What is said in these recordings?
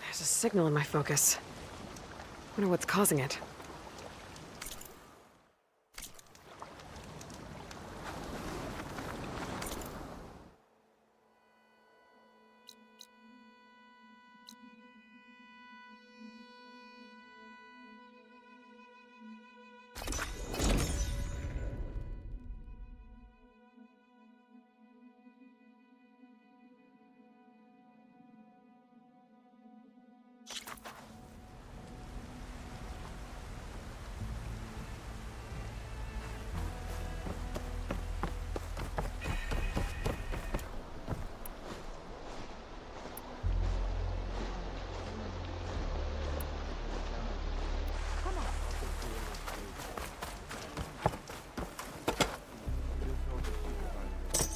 There's a signal in my focus. Wonder what's causing it.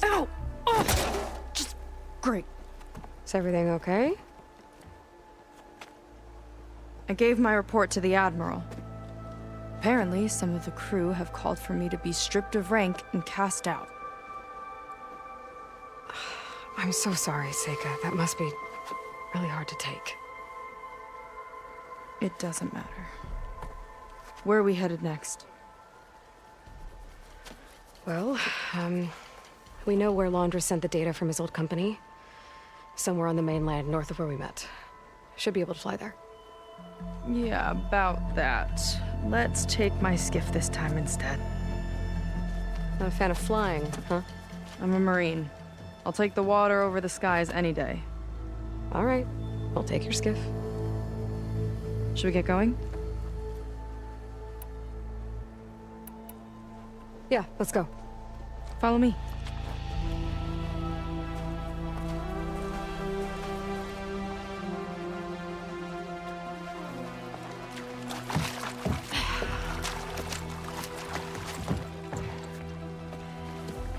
Ow! Oh! Just great. Is everything okay? I gave my report to the Admiral. Apparently, some of the crew have called for me to be stripped of rank and cast out. I'm so sorry, Seika. That must be really hard to take. It doesn't matter. Where are we headed next? Well, we know where Laundra sent the data from his old company. Somewhere on the mainland, north of where we met. Should be able to fly there. Yeah, about that. Let's take my skiff this time instead. Not a fan of flying, huh? I'm a Marine. I'll take the water over the skies any day. All right. I'll take your skiff. Should we get going? Yeah, let's go. Follow me.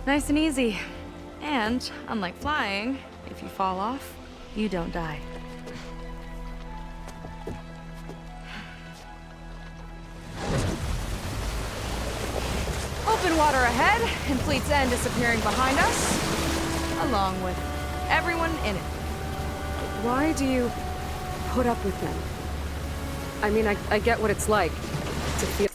Nice and easy. And, unlike flying, if you fall off, you don't die. Open water ahead, and Fleet's End disappearing behind us, along with everyone in it. Why do you put up with them? I mean, I get what it's like to feel...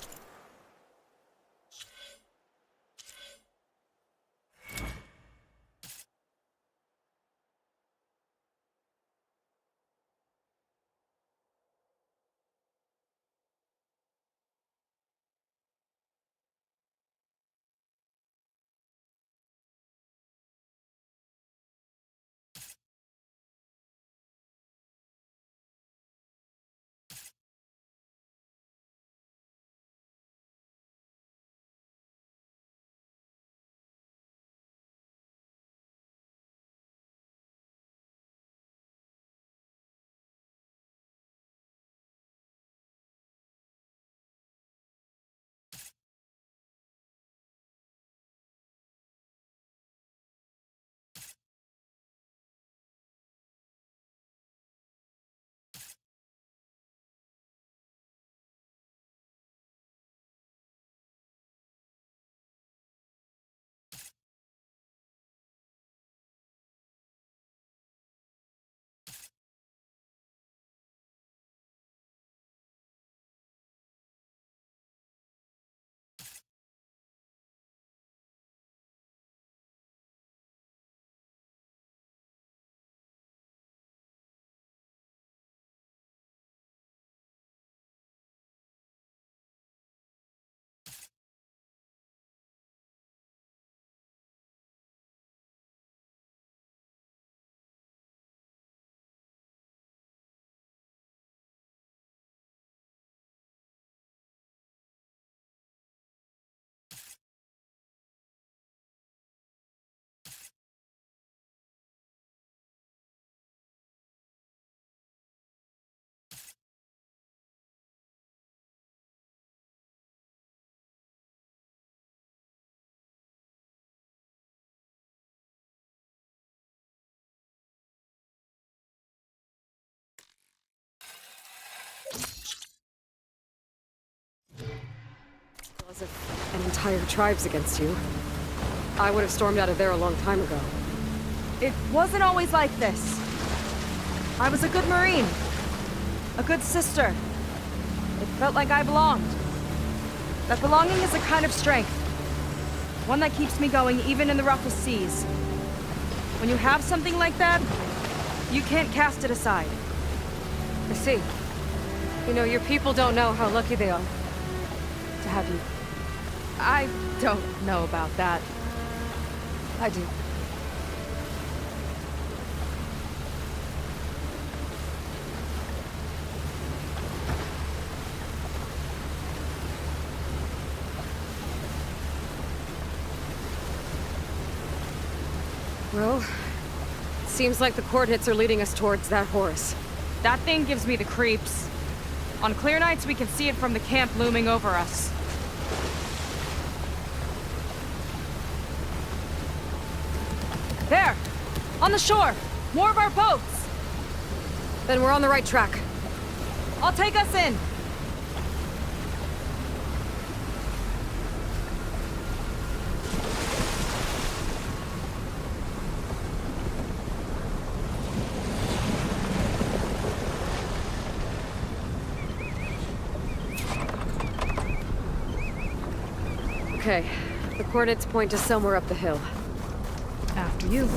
As if an entire tribe's against you. I would have stormed out of there a long time ago. It wasn't always like this. I was a good Marine. A good sister. It felt like I belonged. That belonging is a kind of strength. One that keeps me going even in the roughest seas. When you have something like that, you can't cast it aside. I see. You know, your people don't know how lucky they are to have you. I don't know about that. I do. Well, seems like the coordinates are leading us towards that Horus. That thing gives me the creeps. On clear nights, we can see it from the camp looming over us. There! On the shore! More of our boats! Then we're on the right track. I'll take us in! Okay, the coordinates point to somewhere up the hill. After you.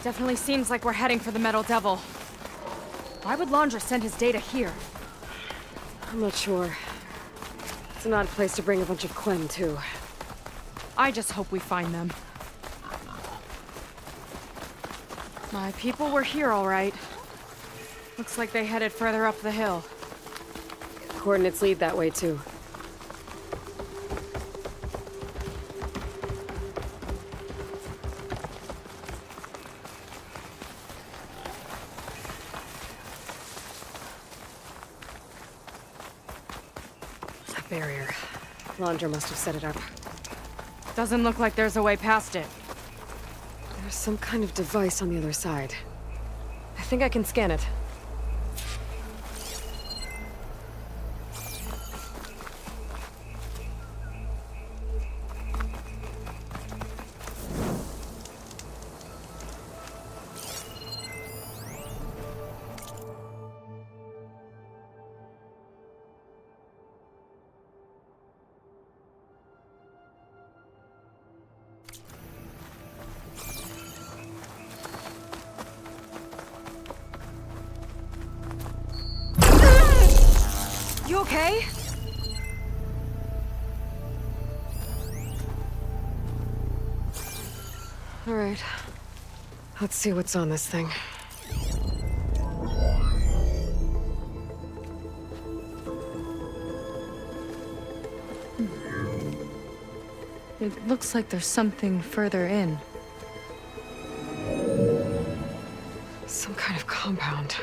Definitely seems like we're heading for the Metal Devil. Why would Laundra send his data here? I'm not sure. It's an odd place to bring a bunch of Quen, too. I just hope we find them. My people were here all right. Looks like they headed further up the hill. Coordinates lead that way, too. That barrier. Laundra must have set it up. Doesn't look like there's a way past it. There's some kind of device on the other side. I think I can scan it. You okay? All right. Let's see what's on this thing. It looks like there's something further in. Some kind of compound.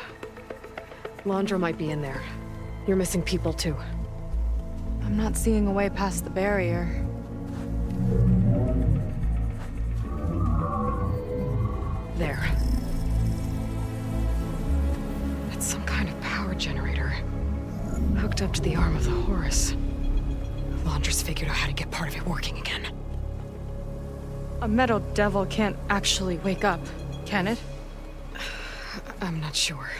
Laundra might be in there. You're missing people, too. I'm not seeing a way past the barrier. There. It's some kind of power generator. Hooked up to the arm of the Horus. Laundra's figured out how to get part of it working again. A Metal Devil can't actually wake up, can it? I'm not sure.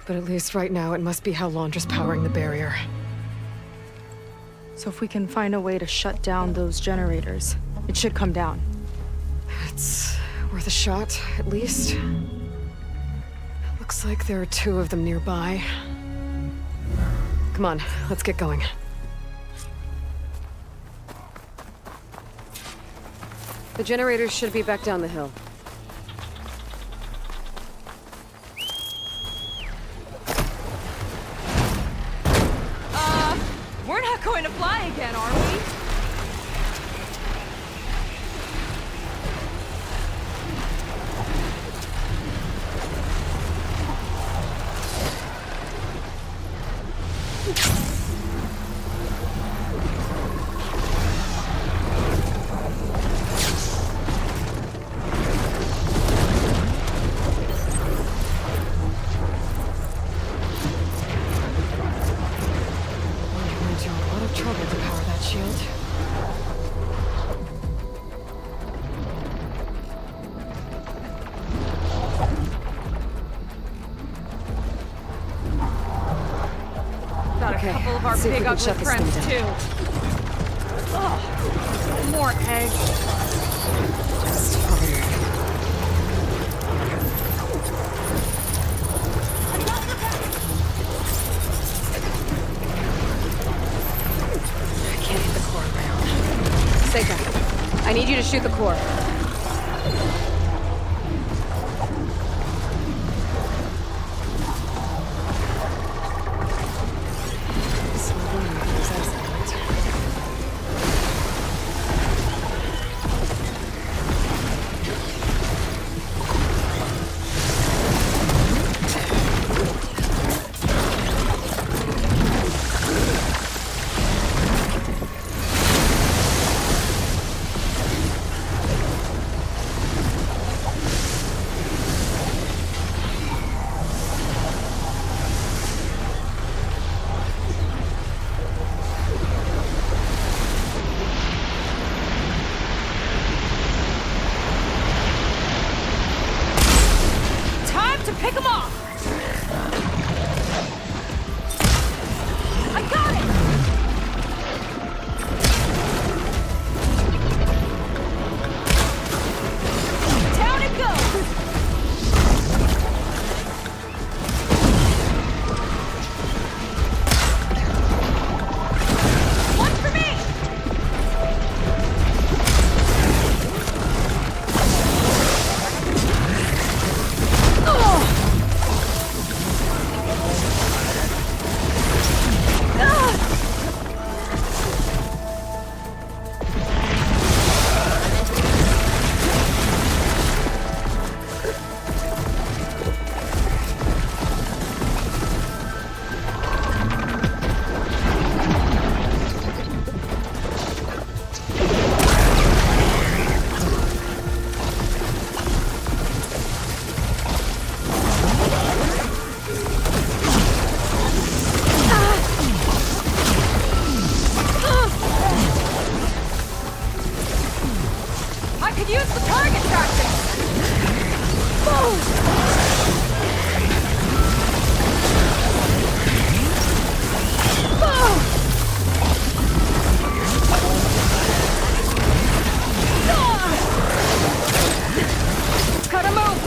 But at least right now, it must be how Laundra's powering the barrier. So if we can find a way to shut down those generators, it should come down. It's worth a shot, at least. Looks like there are 2 of them nearby. Come on, let's get going. The generators should be back down the hill. We're not going to fly again, are we? Okay, couple of our let's see if we big can ugly shut this friends, thing too. down. Ugh. More eggs. Just fine. I can't hit the core around. Seika, I need you to shoot the core. Time to pick 'em off! I got it! Down it goes! One for me! I could use the target practice! Boom! Gotta move!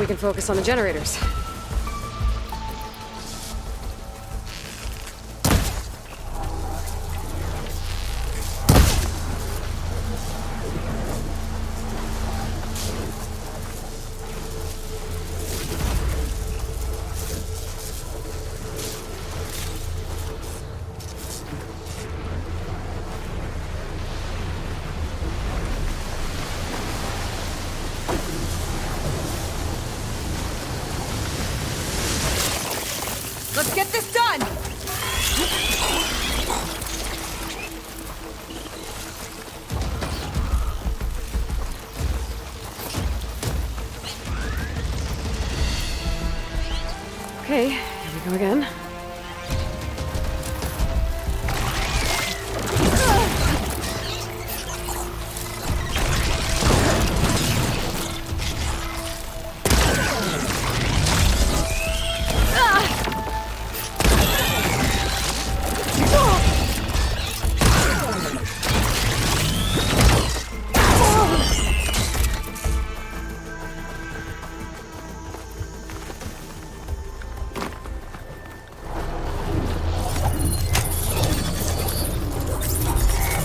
we can focus on the generators. Let's get this done! Okay, here we go again.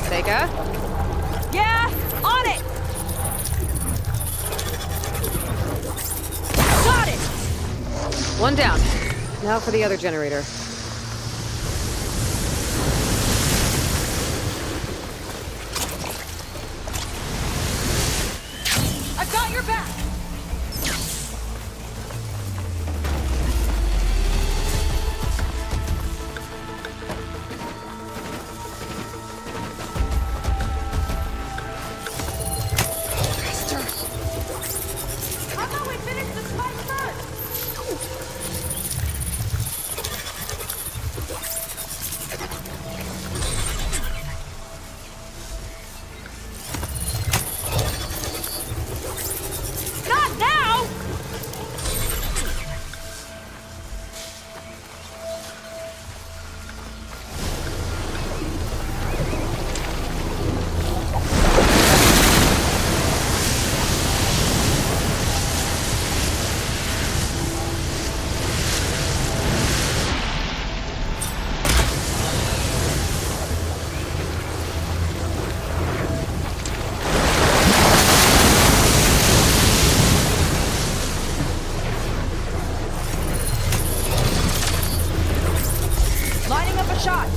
Vega? Yeah, on it! Got it! One down. Now for the other generator. I've got your back! How about we finish this fight first? Not now! Lining up a shot.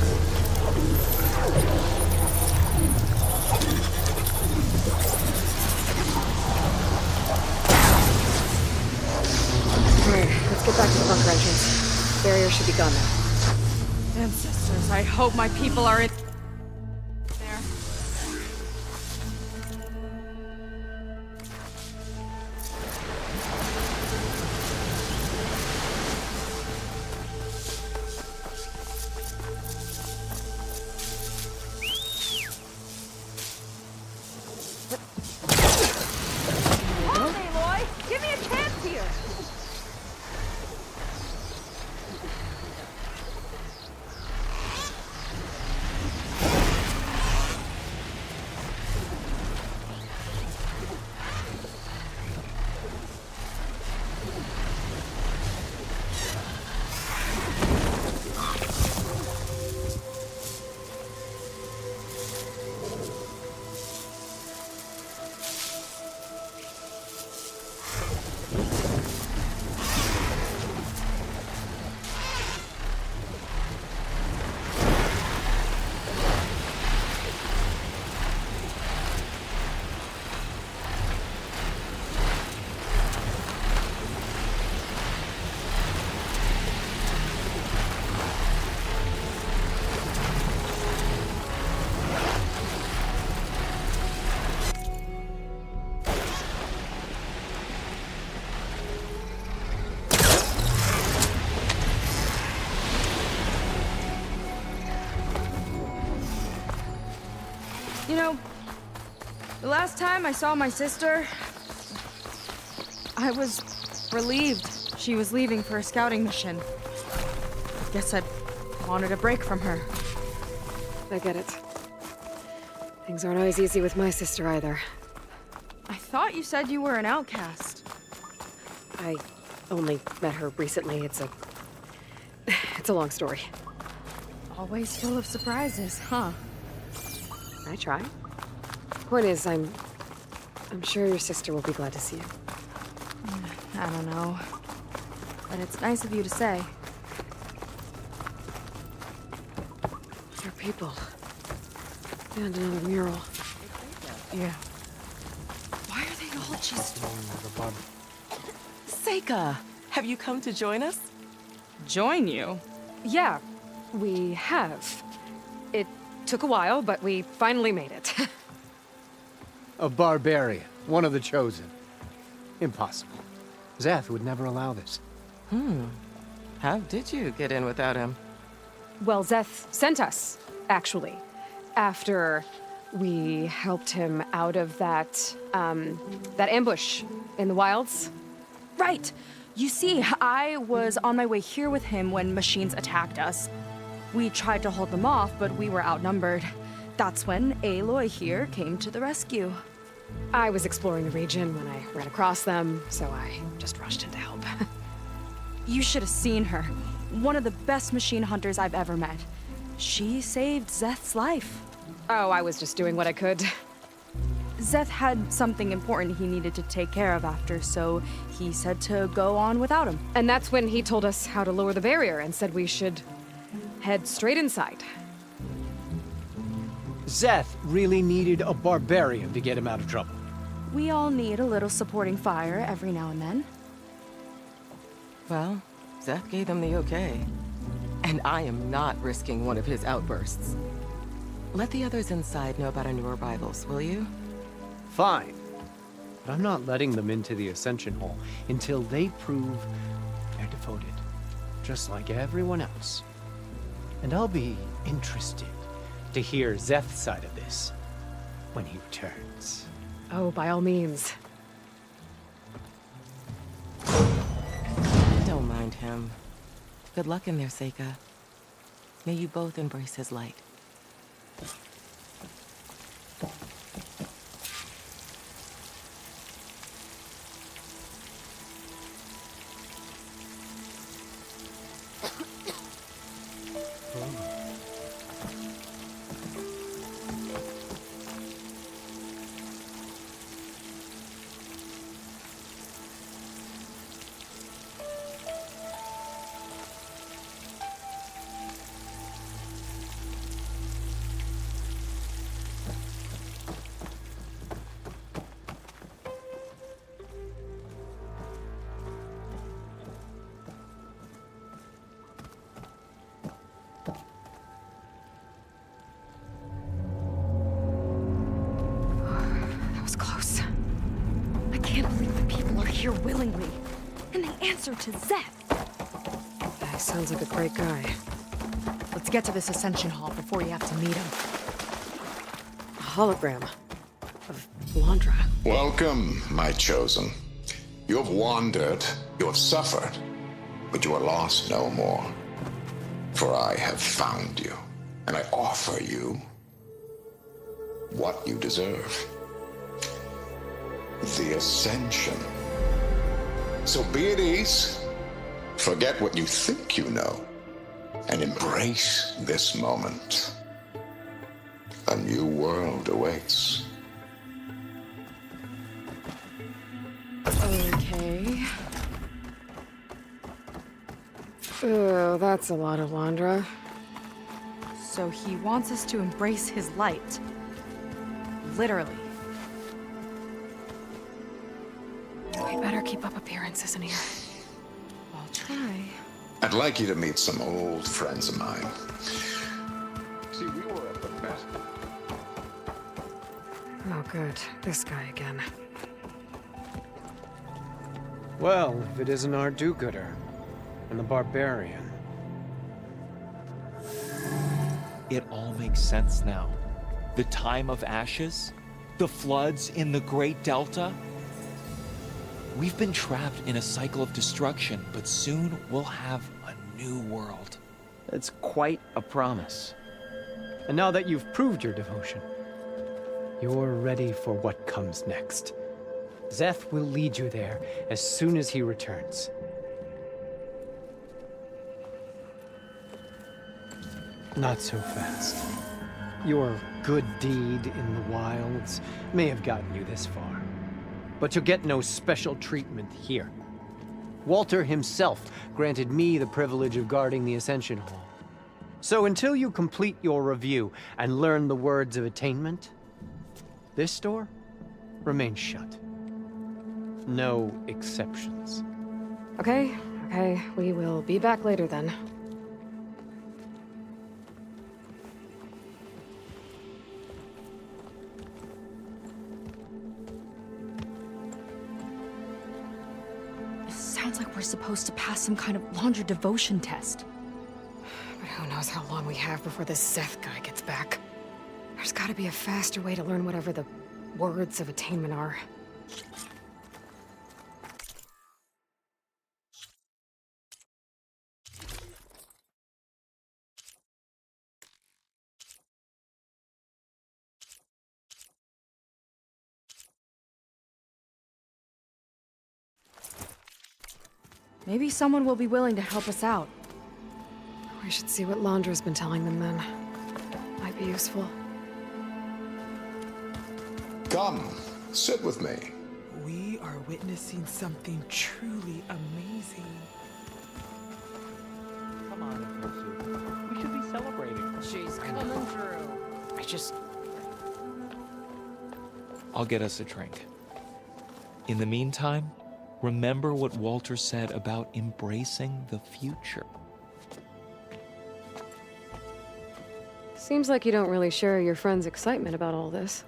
Alright, let's get back to the bunker entrance. Barrier should be gone now. Ancestors, I hope my people are in there. Hold me, Aloy! Give me a chance here! You know, the last time I saw my sister, I was relieved she was leaving for a scouting mission. Guess I wanted a break from her. I get it. Things aren't always easy with my sister either. I thought you said you were an outcast. I only met her recently. It's a long story. Always full of surprises, huh? I try. Point is, I'm sure your sister will be glad to see you. I don't know. But it's nice of you to say. There are people. And another mural. Yeah. Why are they all just... Seika, have you come to join us? join you? Yeah, we have. It took a while, but we finally made it. A barbarian, one of the chosen. Impossible. Zeth would never allow this. How did you get in without him? Well, Zeth sent us, actually, after we helped him out of that ambush in the wilds. Right. You see, I was on my way here with him when machines attacked us. We tried to hold them off, but we were outnumbered. That's when Aloy here came to the rescue. I was exploring the region when I ran across them, so I just rushed in to help. You should have seen her. One of the best machine hunters I've ever met. She saved Zeth's life. Oh, I was just doing what I could. Zeth had something important he needed to take care of after, so he said to go on without him. And that's when he told us how to lower the barrier and said we should head straight inside. Zeth really needed a barbarian to get him out of trouble. We all need a little supporting fire every now and then. Well, Zeth gave them the okay. And I am not risking one of his outbursts. Let the others inside know about our new arrivals, will you? Fine. But I'm not letting them into the Ascension Hall until they prove they're devoted. Just like everyone else. And I'll be interested to hear Zeth's side of this when he returns. Oh, by all means. Don't mind him. Good luck in there, Seika. May you both embrace his light. That was close. I can't believe the people are here willingly. And they answer to Zeth. He sounds like a great guy. Let's get to this Ascension Hall before you have to meet him. A hologram of Londra. Welcome, my chosen. You have wandered, you have suffered, but you are lost no more. For I have found you, and I offer you what you deserve. The Ascension. So be at ease, forget what you think you know, and embrace this moment. A new world awaits. Okay. Oh, that's a lot of Londra. So he wants us to embrace his light. Literally. We better keep up appearances in here. I'll try. I'd like you to meet some old friends of mine. See, we were at the best. Oh, good. This guy again. Well, if it isn't our do-gooder and the barbarian. It all makes sense now. The time of ashes, the floods in the Great Delta. We've been trapped in a cycle of destruction, but soon we'll have a new world. That's quite a promise. And now that you've proved your devotion, you're ready for what comes next. Zeth will lead you there as soon as he returns. Not so fast. Your good deed in the wilds may have gotten you this far, but you'll get no special treatment here. Walter himself granted me the privilege of guarding the Ascension Hall. So until you complete your review and learn the words of attainment, this door remains shut. No exceptions. Okay, we will be back later then. Sounds like we're supposed to pass some kind of laundry devotion test. But who knows how long we have before this Zeth guy gets back. There's gotta be a faster way to learn whatever the words of attainment are. Maybe someone will be willing to help us out. We should see what Londra's been telling them then. Might be useful. Come, sit with me. We are witnessing something truly amazing. Come on, Tosu. We should be celebrating. She's coming through. I'll get us a drink. In the meantime, remember what Walter said about embracing the future. Seems like you don't really share your friend's excitement about all this.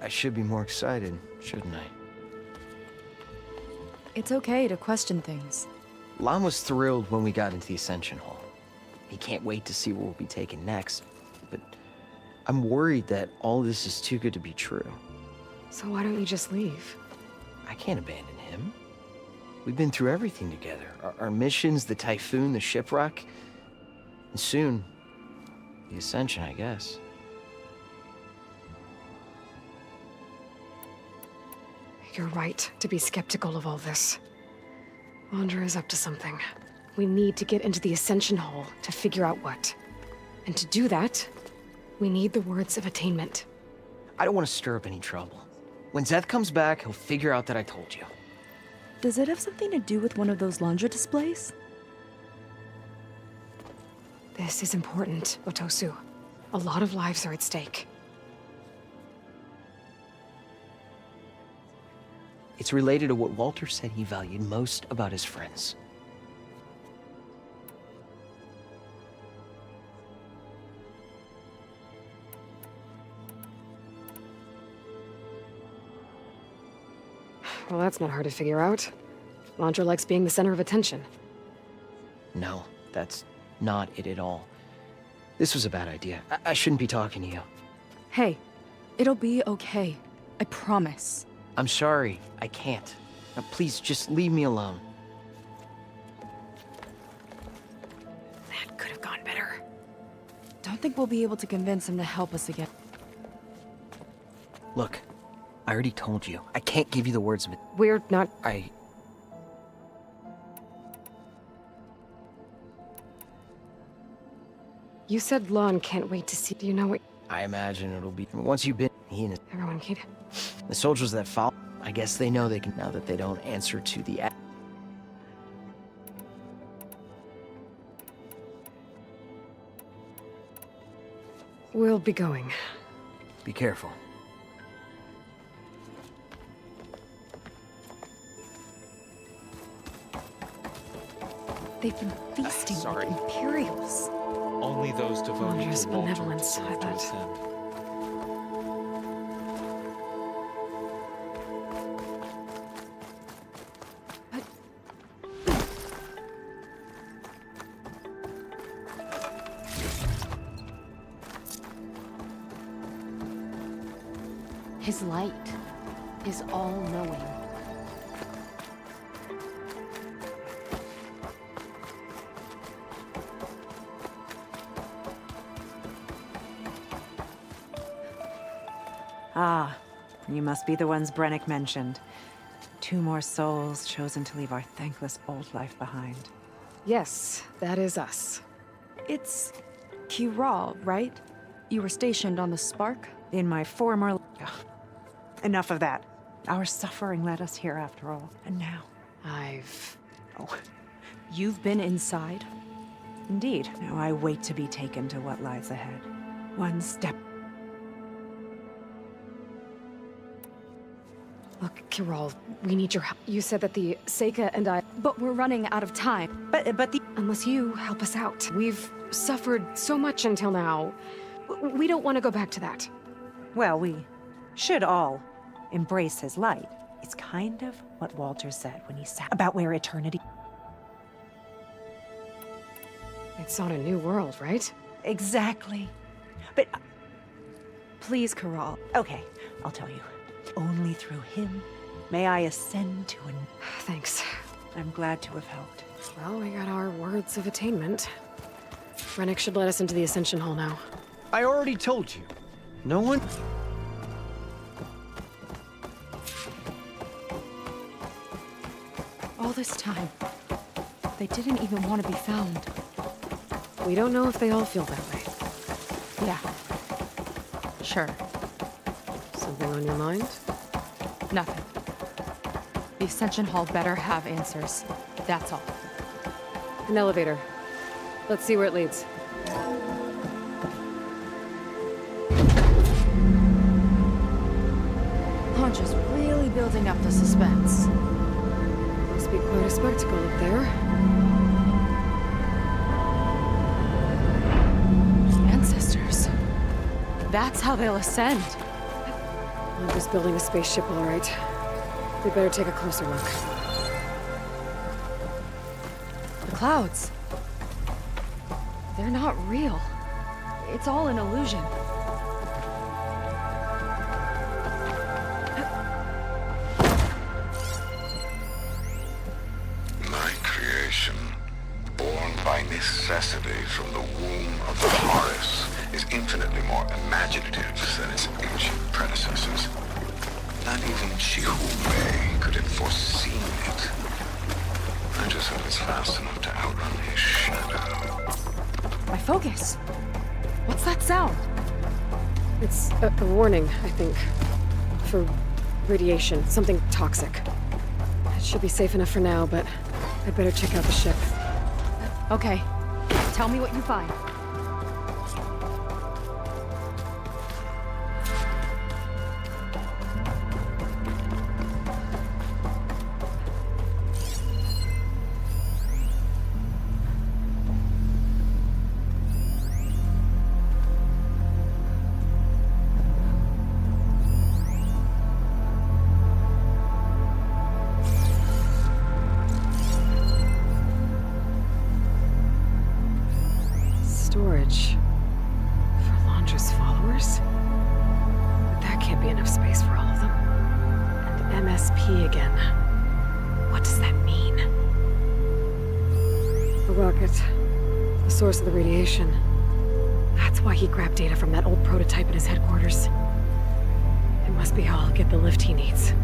I should be more excited, shouldn't I? It's okay to question things. Lon was thrilled when we got into the Ascension Hall. He can't wait to see where we'll be taken next, but I'm worried that all this is too good to be true. So why don't you just leave? I can't abandon him. We've been through everything together. Our missions, the Typhoon, the shipwreck, and soon, the Ascension, I guess. You're right to be skeptical of all this. Londra is up to something. We need to get into the Ascension Hall to figure out what. And to do that, we need the words of attainment. I don't want to stir up any trouble. When Zeth comes back, he'll figure out that I told you. Does it have something to do with one of those laundry displays? This is important, Otosu. A lot of lives are at stake. It's related to what Walter said he valued most about his friends. Well, that's not hard to figure out. Londra likes being the center of attention. No, that's not it at all. This was a bad idea. I shouldn't be talking to you. Hey, it'll be okay. I promise. I'm sorry, I can't. Now, please, just leave me alone. That could have gone better. Don't think we'll be able to convince him to help us again. Look, I already told you. I can't give you the words of it. We're not... You said Lon can't wait to see... Do you know what... I imagine it'll be... Once you've been... He and Everyone keep... the soldiers that follow, I guess they know they can... Now that they don't answer to the... We'll be going. Be careful. They've been feasting Sorry. like Imperials. Only those devoted Londra's to Walter benevolence, I deserve to bet. ascend. His light is all-knowing. Ah, You must be the ones Brennick mentioned. 2 more souls chosen to leave our thankless old life behind. Yes, that is us. It's Kiral, right? You were stationed on the Spark? In my former... Ugh. Enough of that. Our suffering led us here after all. And now... Oh, you've been inside? Indeed. Now I wait to be taken to what lies ahead. One step... Look, Kiral, we need your help. You said that the Seika and I... But we're running out of time. But the... Unless you help us out. We've suffered so much until now. We don't want to go back to that. Well, we should all embrace his light. It's kind of what Walter said when he sat about where eternity... It's on a new world, right? Exactly. But... Please, Kiral. Okay, I'll tell you. Only through him may I ascend to an... Thanks. I'm glad to have helped. Well, we got our words of attainment. Brennick should let us into the Ascension Hall now. I already told you. No one... All this time, they didn't even want to be found. We don't know if they all feel that way. Yeah. Sure. Something on your mind? Nothing. The Ascension Hall better have answers. That's all. An elevator. Let's see where it leads. Hunch is really building up the suspense. Must be quite a spectacle up there. Ancestors. That's how they'll ascend. I'm just building a spaceship, all right. We better take a closer look. The clouds. They're not real. It's all an illusion. My creation, born by necessity from the womb of the Horus, is infinitely more imaginative than its ancient predecessors. Not even Chihume could have foreseen it. I just hope it's fast enough to outrun his shadow. My focus. What's that sound? It's a warning, I think. For radiation, something toxic. It should be safe enough for now, but I'd better check out the ship. Okay. Tell me what you find. Storage. For Londra's followers? But that can't be enough space for all of them. And MSP again. What does that mean? The rocket. The source of the radiation. That's why he grabbed data from that old prototype at his headquarters. It must be how I'll get the lift he needs.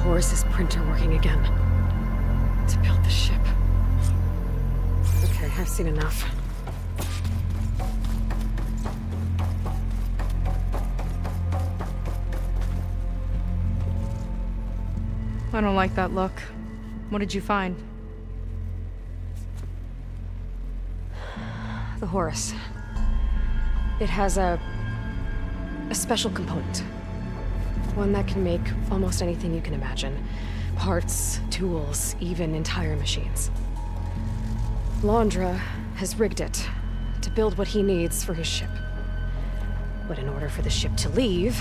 Horus's printer working again. To build the ship. Okay, I've seen enough. I don't like that look. What did you find? The Horus. It has a special component. One that can make almost anything you can imagine. Parts, tools, even entire machines. Londra has rigged it to build what he needs for his ship. But in order for the ship to leave,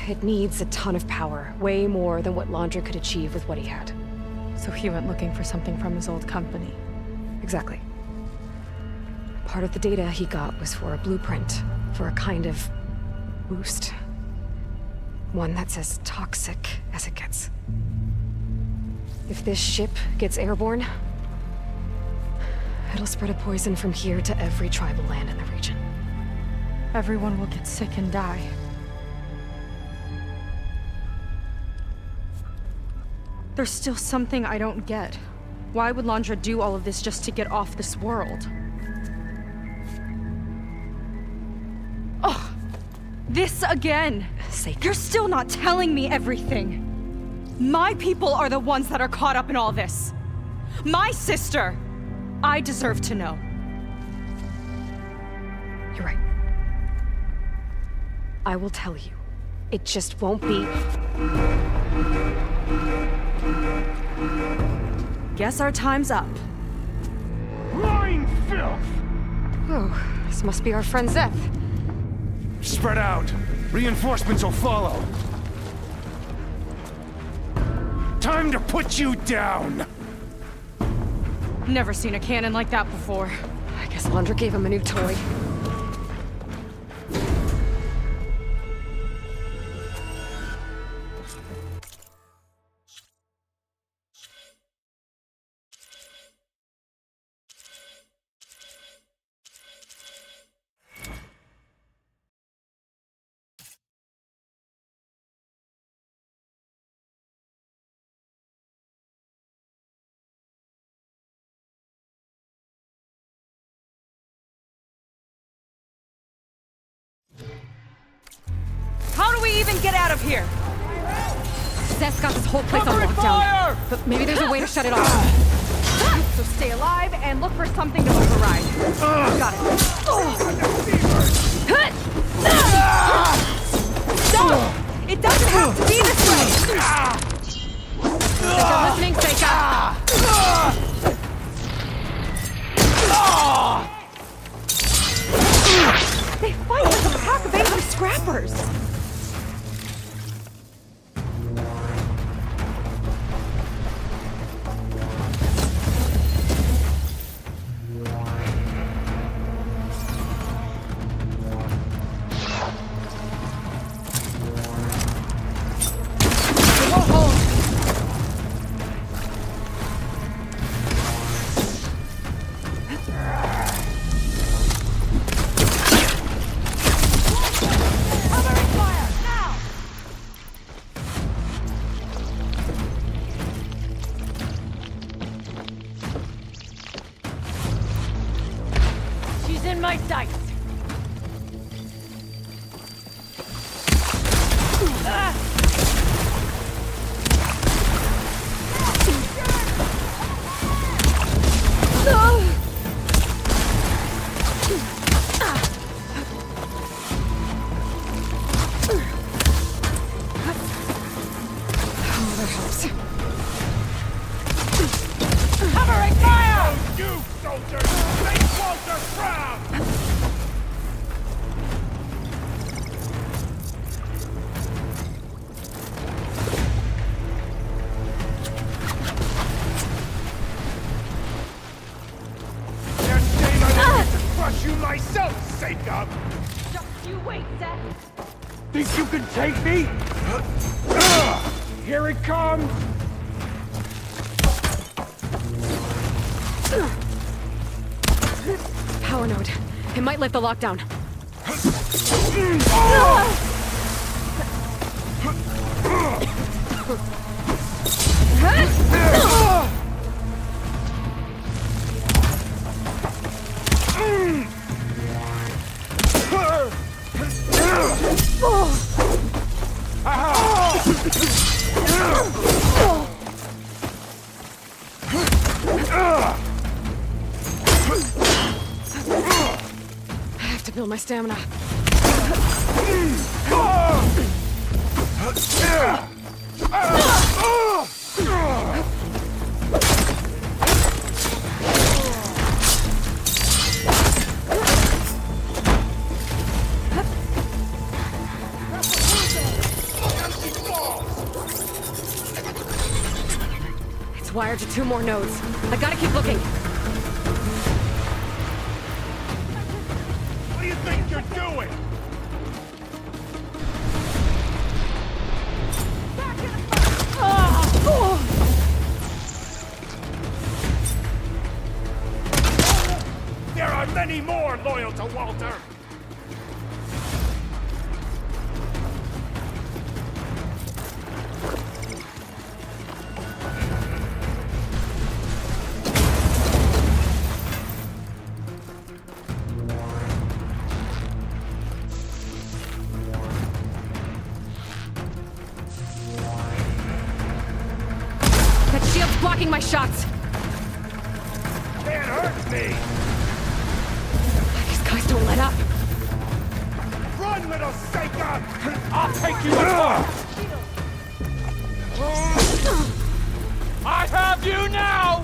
it needs a ton of power, way more than what Londra could achieve with what he had. So he went looking for something from his old company. Exactly. Part of the data he got was for a blueprint, for a kind of boost. One that's as toxic as it gets. If this ship gets airborne, it'll spread a poison from here to every tribal land in the region. Everyone will get sick and die. There's still something I don't get. Why would Londra do all of this just to get off this world? Oh, this again! You're still not telling me everything! My people are the ones that are caught up in all this! My sister! I deserve to know. You're right. I will tell you. It just won't be... Guess our time's up. Lying filth! Oh, this must be our friend Zeth. Spread out. Reinforcements will follow. Time to put you down! Never seen a cannon like that before. I guess Londra gave him a new toy. How do we even get out of here? Zeth's got this whole place on lockdown. Fire! But maybe there's a way to shut it off. So stay alive and look for something to override. Got it. Stop! It doesn't have to be this way! If you're listening, Seika! They fight like a pack of angry scrappers! She's in my sights! Oh, that helps. Covering fire! You soldiers! Make Walter proud! Just shame I didn't get to crush you myself, Seika! Just you wait, Seth! Think you can take me? Here it comes! Power node. It might lift the lockdown. I have to build my stamina. It's wired to 2 more nodes. I gotta keep looking. What do you think you're doing? There are many more loyal to Walter. That shield's blocking my shots. Can't hurt me. These guys don't let up. Run, little Seika! I'll take you apart! I have you now!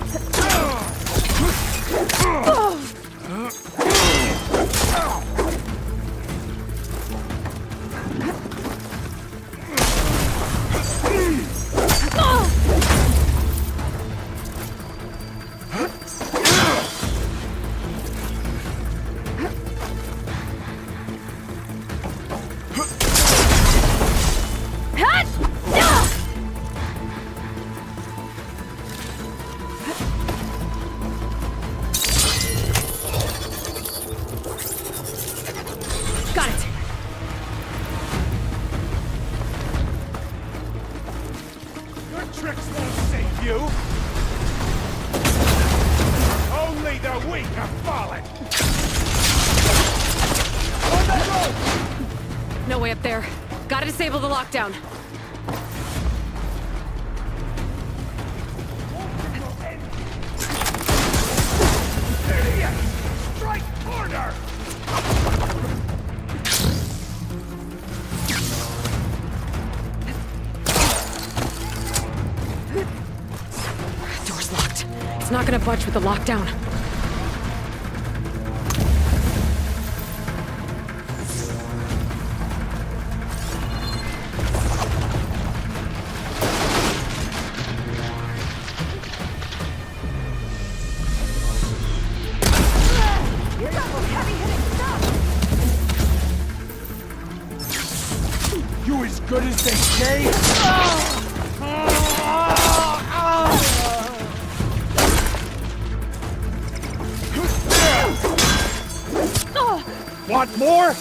Got it. Your tricks won't save you! Only the weak have fallen! On that road! No way up there. Gotta disable the lockdown. Idiot! Strike harder! Door's locked. It's not gonna budge with the lockdown. You as good as they say? Want more?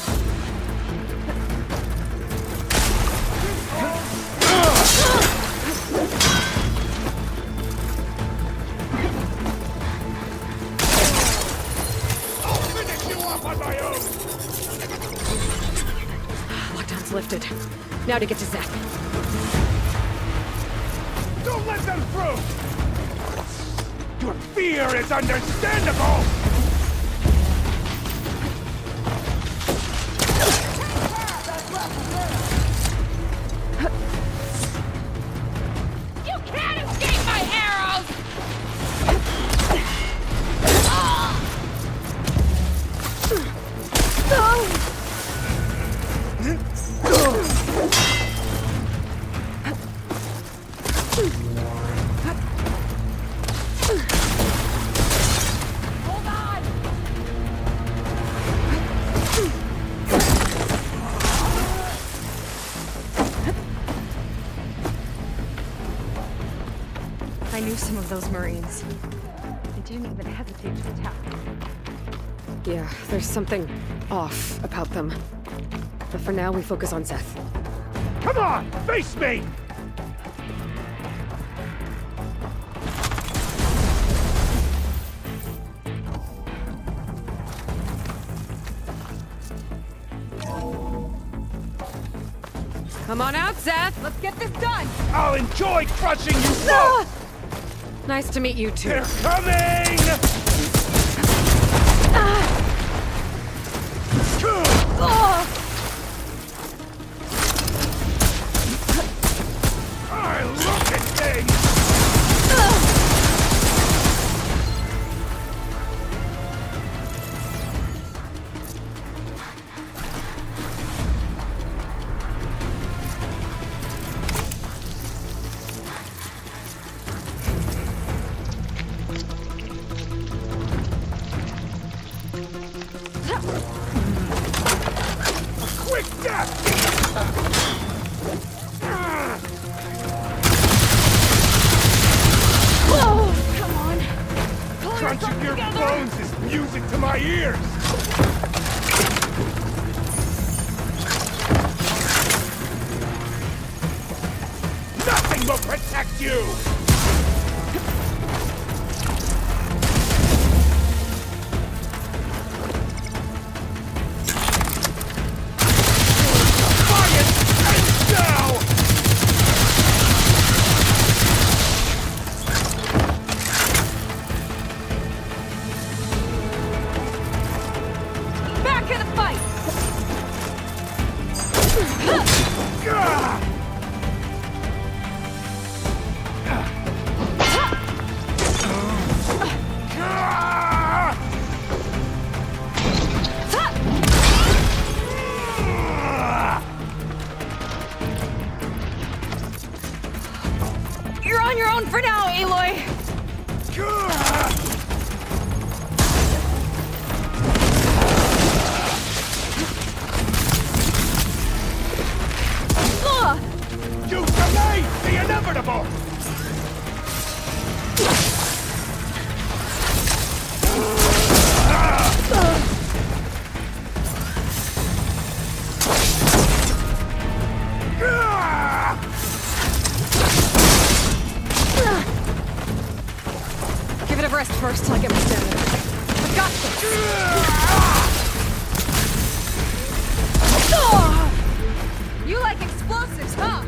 I'll finish you off on my own! Lockdown's lifted. Now to get to Zeth. Don't let them through! Your fear is understandable! You can't escape my arrows! Hold on! I knew some of those Marines. They didn't even hesitate to attack. Yeah, there's something off about them. But for now, we focus on Zeth. Come on! Face me! Come on out, Seth! Let's get this done! I'll enjoy crushing you both! Nice to meet you too. They're coming! I look at things! Quick death! Come on! Pull Crunch yourself of your together. bones is music to my ears! Nothing will protect you! Defiance and now! Back in the fight! Gah! Gah! You're on your own for now, Aloy! Gah! You delayed the inevitable! Give it a rest first till I get my stamina. I've got this! You like explosives, huh?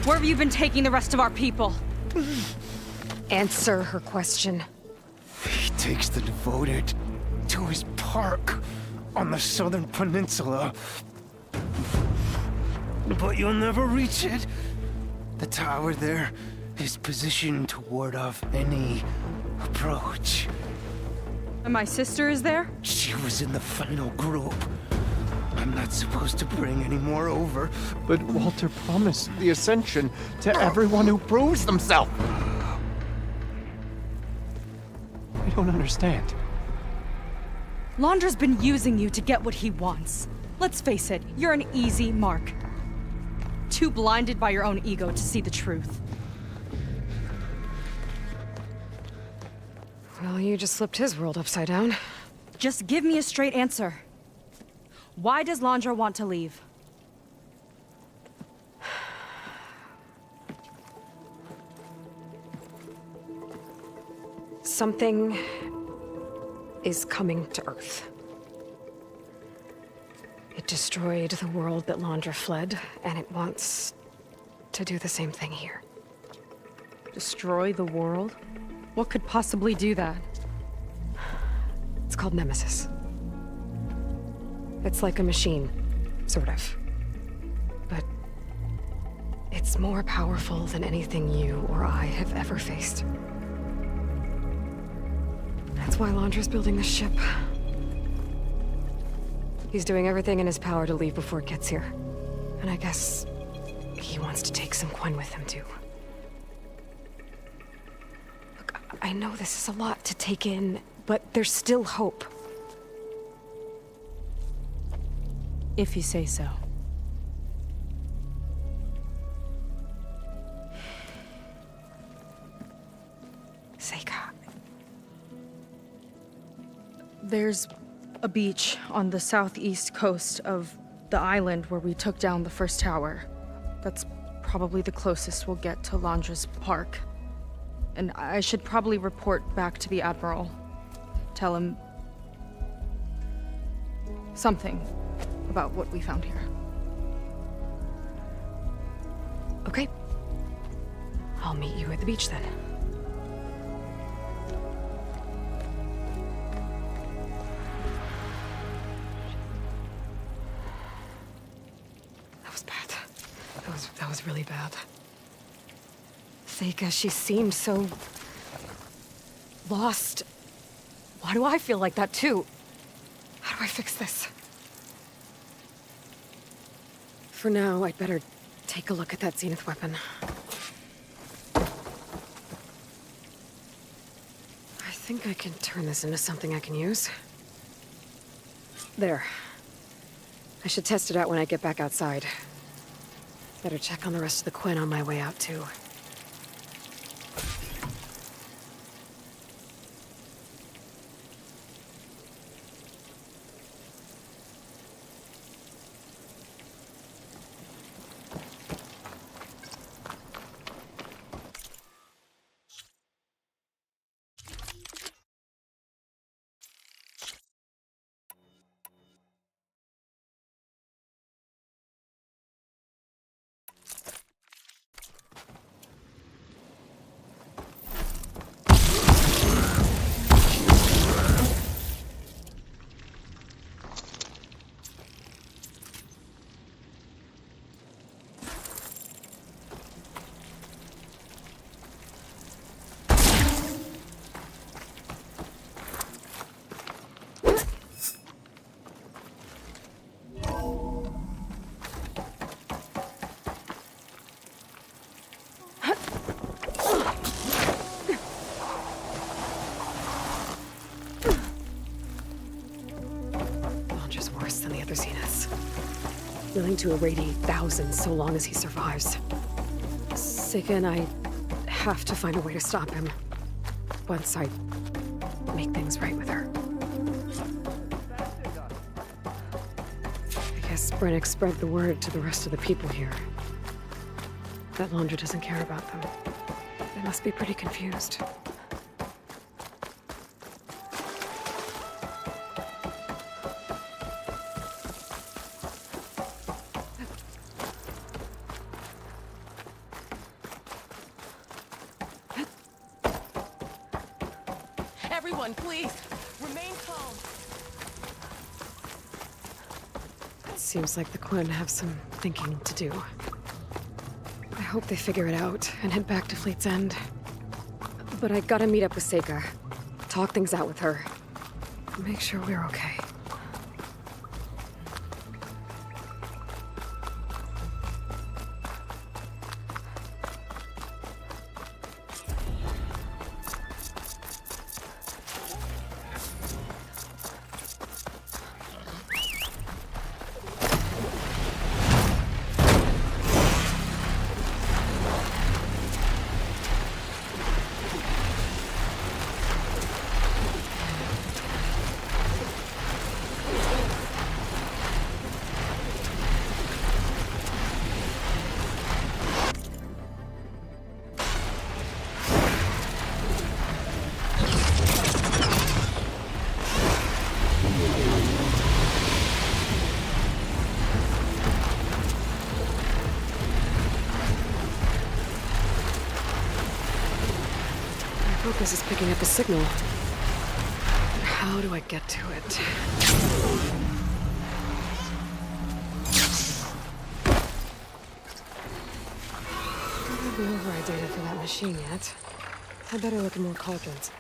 Where have you been taking the rest of our people? Answer her question. He takes the devoted to his park on the southern peninsula. But you'll never reach it. The tower there is positioned to ward off any approach. And my sister is there? She was in the final group. I'm not supposed to bring any more over. But Walter promised the Ascension to everyone who proves themselves. I don't understand. Londra's been using you to get what he wants. Let's face it, you're an easy mark. Too blinded by your own ego to see the truth. Well, you just flipped his world upside down. Just give me a straight answer. Why does Londra want to leave? Something is coming to Earth. It destroyed the world that Londra fled, and it wants to do the same thing here. Destroy the world? What could possibly do that? It's called Nemesis. It's like a machine, sort of. But it's more powerful than anything you or I have ever faced. That's why Londra's building this ship. He's doing everything in his power to leave before it gets here. And I guess he wants to take some Quen with him, too. Look, I know this is a lot to take in, but there's still hope. If you say so. Seika. There's a beach on the southeast coast of the island where we took down the first tower. That's probably the closest we'll get to Londra's Park. And I should probably report back to the Admiral. Tell him something about what we found here. Okay. I'll meet you at the beach then. That was bad. That was really bad. Seika, she seemed so lost. Why do I feel like that too? How do I fix this? For now, I'd better take a look at that Zenith weapon. I think I can turn this into something I can use. There. I should test it out when I get back outside. Better check on the rest of the Quen on my way out, too. Willing to irradiate thousands so long as he survives. Seika and I have to find a way to stop him. Once I make things right with her. I guess Brennick spread the word to the rest of the people here. That Londra doesn't care about them. They must be pretty confused. Everyone, please, remain calm. It seems like the Quen have some thinking to do. I hope they figure it out and head back to Fleet's End. But I gotta meet up with Seika. Talk things out with her. Make sure we're okay. This is picking up a signal. How do I get to it? I don't have the override data for that machine yet. I better look at more cauldrons.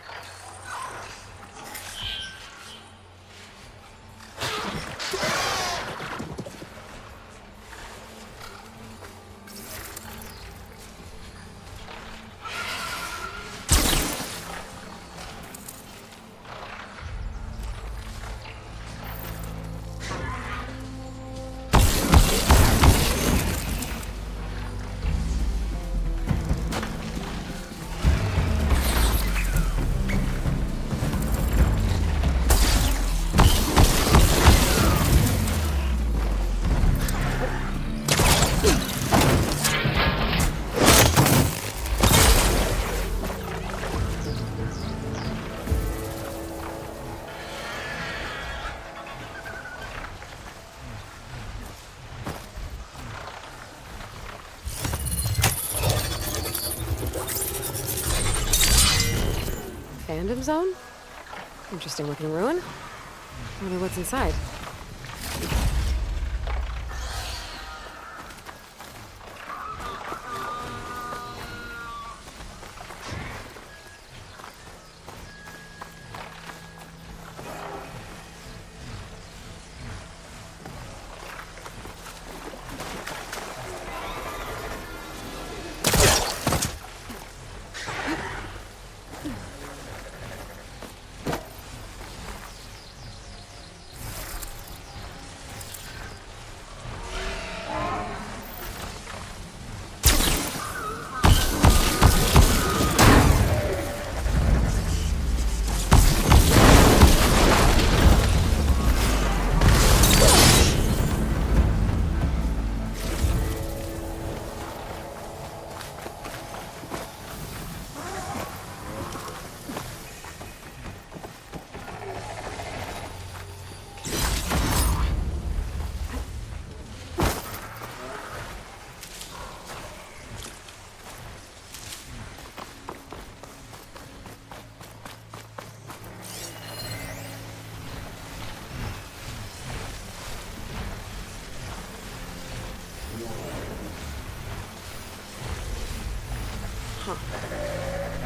abandoned zone? Interesting looking ruin. Wonder what's inside.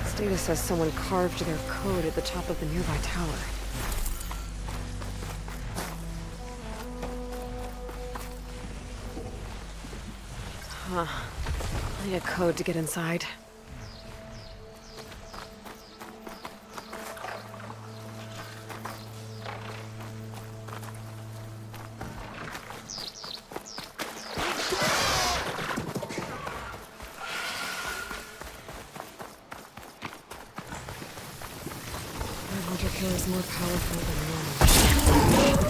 This data says someone carved their code at the top of the nearby tower. Huh. I need a code to get inside. Hunter killer is more powerful than normal.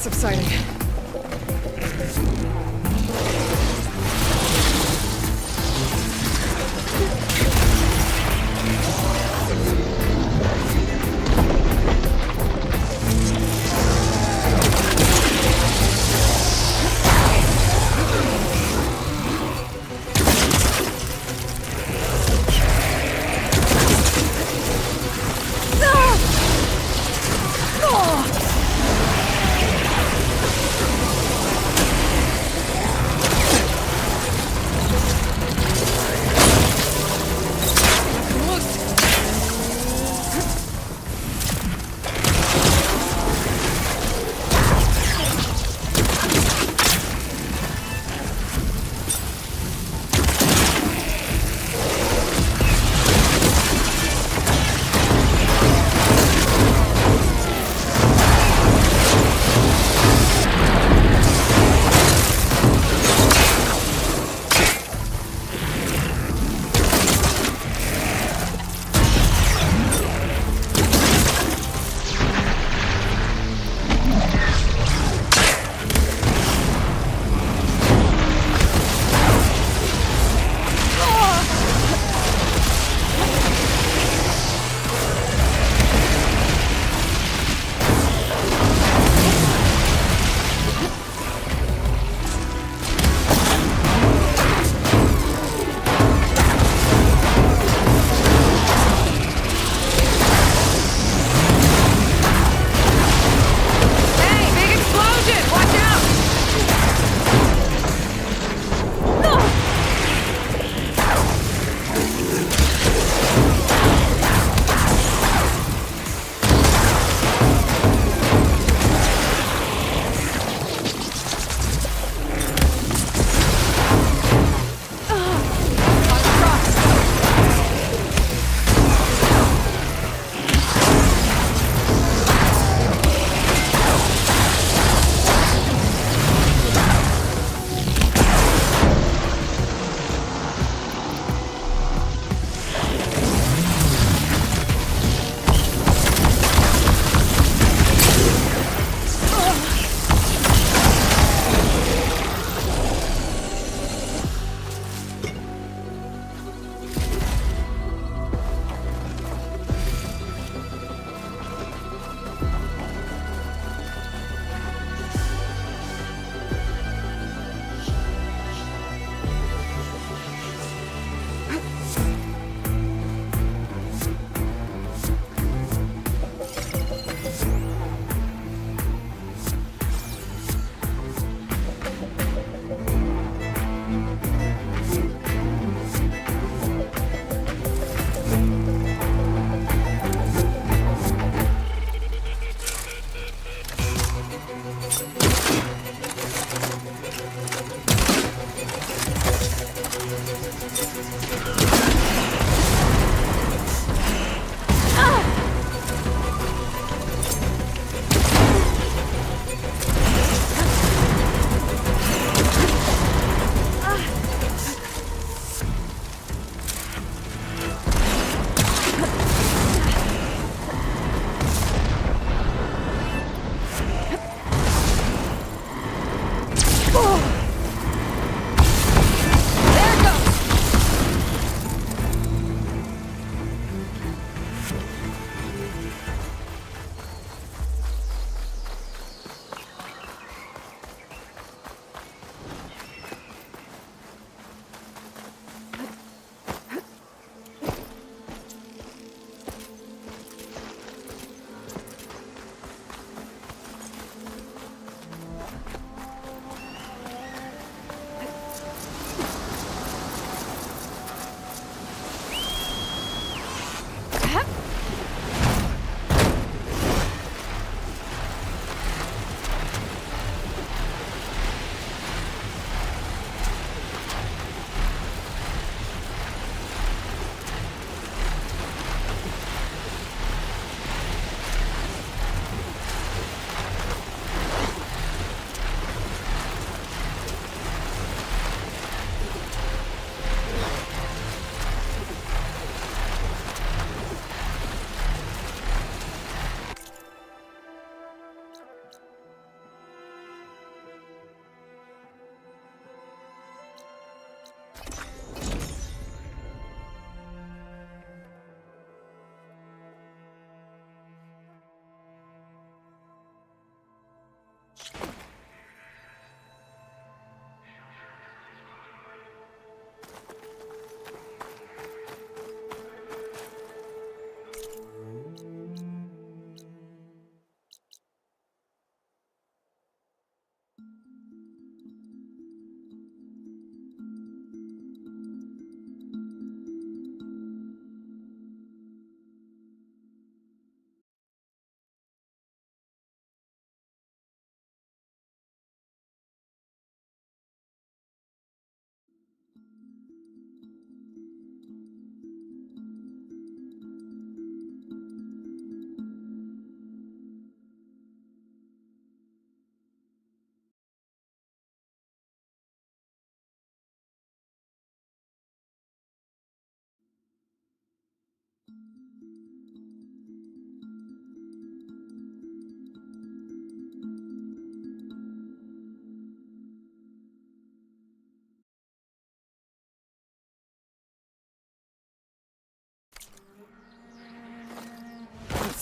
Subsiding.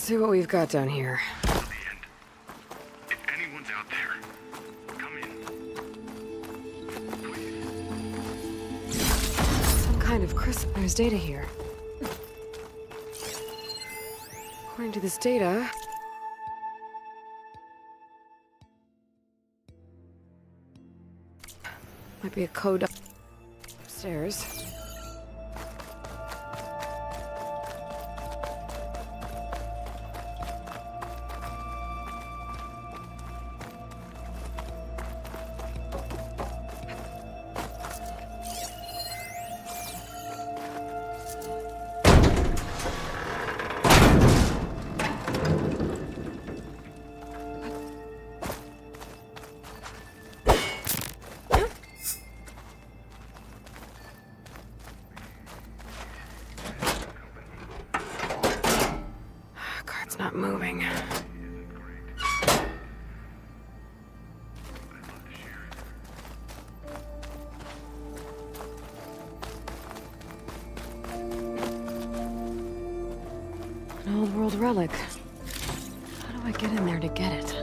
see what we've got down here. If anyone's out there, come in. Some kind of crisp. There's data here. According to this data... Might be a code upstairs. Card's not moving. An old world relic. How do I get in there to get it?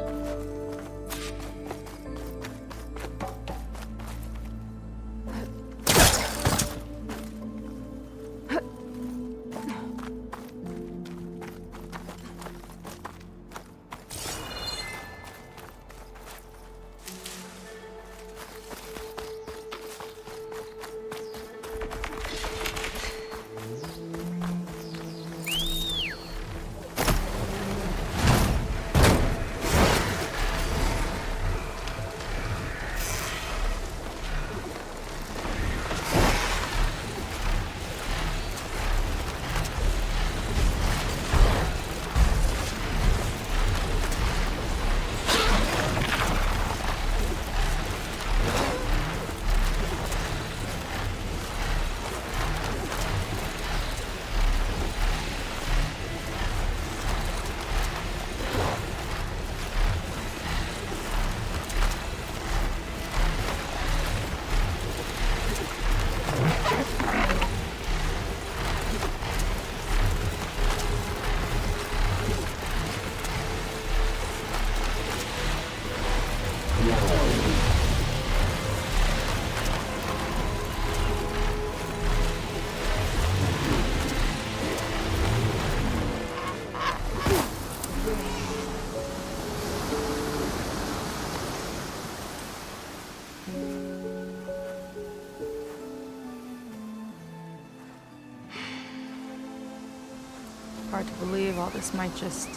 Hard to believe all this might just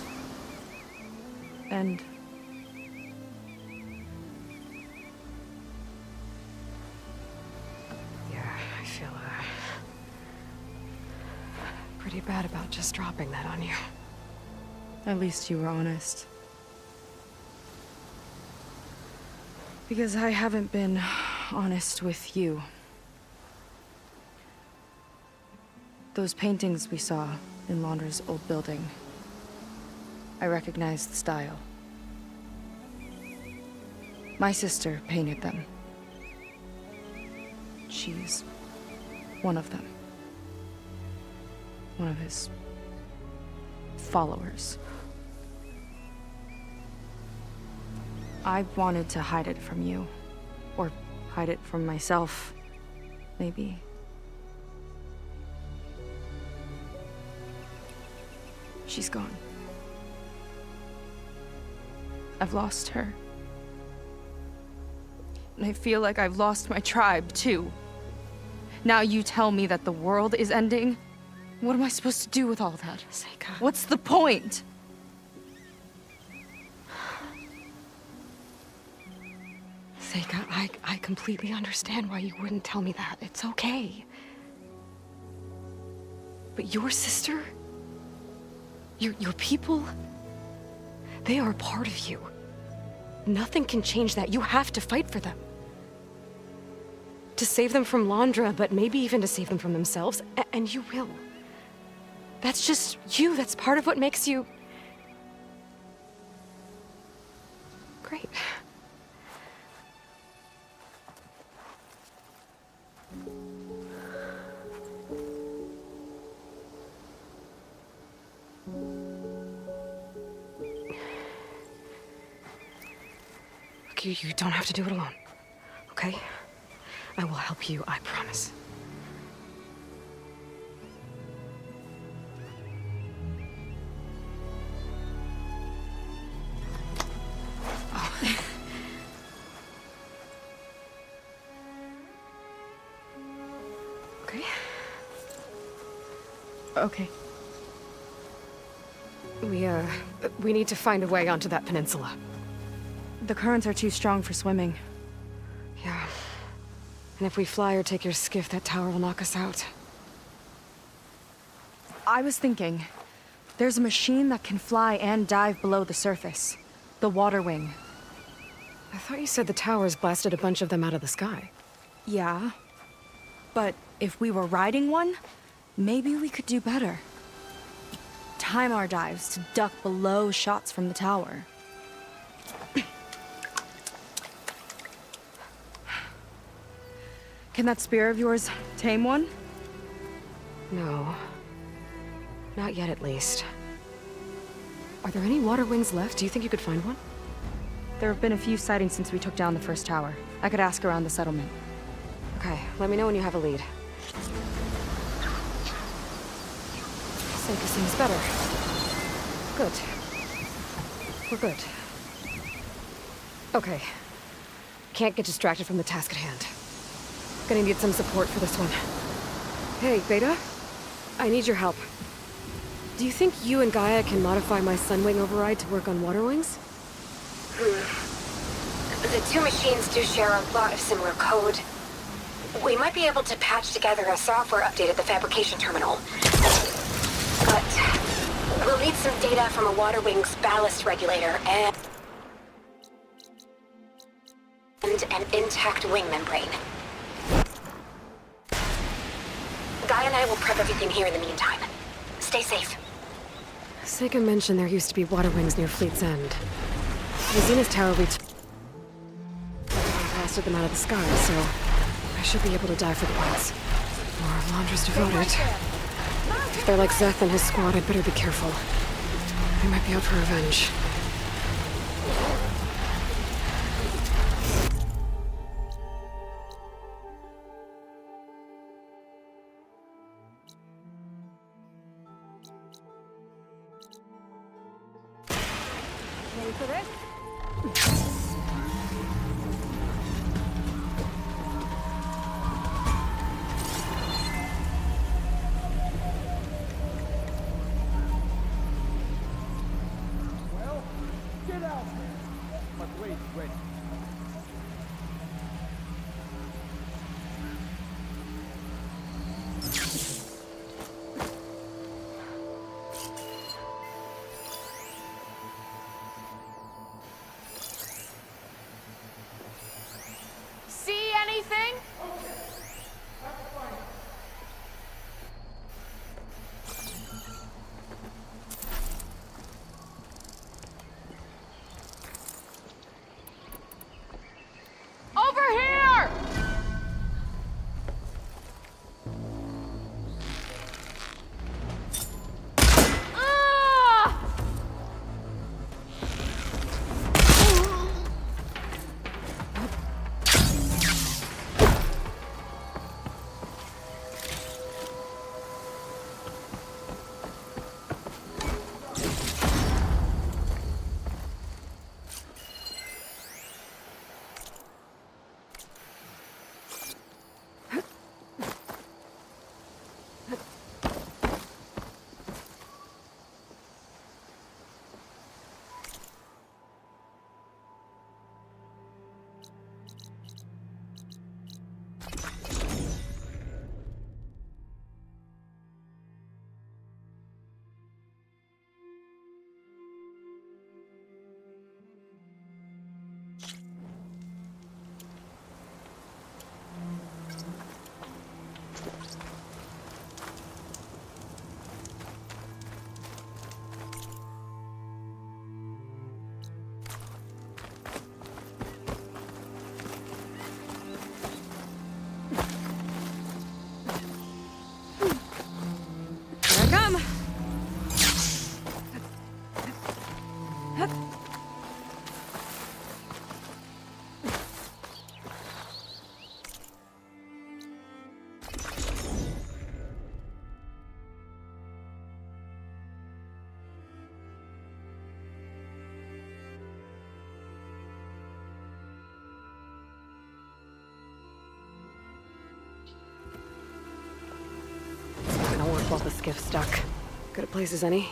end. Yeah, I feel, pretty bad about just dropping that on you. At least you were honest. Because I haven't been honest with you. Those paintings we saw in Laundra's old building, I recognize the style. My sister painted them. She's one of them. One of his followers. I wanted to hide it from you. Or hide it from myself, maybe. She's gone. I've lost her. And I feel like I've lost my tribe, too. Now you tell me that the world is ending? What am I supposed to do with all that? Seika. What's the point? Seika, I completely understand why you wouldn't tell me that. It's okay. But your sister? Your people? They are a part of you. Nothing can change that. You have to fight for them. To save them from Laundra, but maybe even to save them from themselves. And you will. That's just you. That's part of what makes you... great. Look, you don't have to do it alone, okay? I will help you, I promise. Okay. Okay. We need to find a way onto that peninsula. The currents are too strong for swimming. Yeah. And if we fly or take your skiff, that tower will knock us out. I was thinking, there's a machine that can fly and dive below the surface. The Water Wing. I thought you said the towers blasted a bunch of them out of the sky. Yeah. But if we were riding one, maybe we could do better. Time our dives to duck below shots from the tower. Can that spear of yours tame one? No. Not yet, at least. Are there any water wings left? Do you think you could find one? There have been a few sightings since we took down the first tower. I could ask around the settlement. Okay, let me know when you have a lead. Seika seems better. Good. We're good. Okay. Can't get distracted from the task at hand. Gonna need some support for this one. Hey, Beta? I need your help. Do you think you and Gaia can modify my Sunwing override to work on water wings? The two machines do share a lot of similar code. We might be able to patch together a software update at the fabrication terminal. But we'll need some data from a water wing's ballast regulator and an intact wing membrane. Guy and I will prep everything here in the meantime. Stay safe. Seika mentioned there used to be water wings near Fleet's End. The Zenith Tower blasted them out of the sky, so I should be able to dive for the points. Or Laundra's devoted. If they're like Zeth and his squad, I'd better be careful. They might be out for revenge. Ready for this? Well, get out there. But wait. See anything? Over here! Ah! of the skiff stuck. Good at places, any?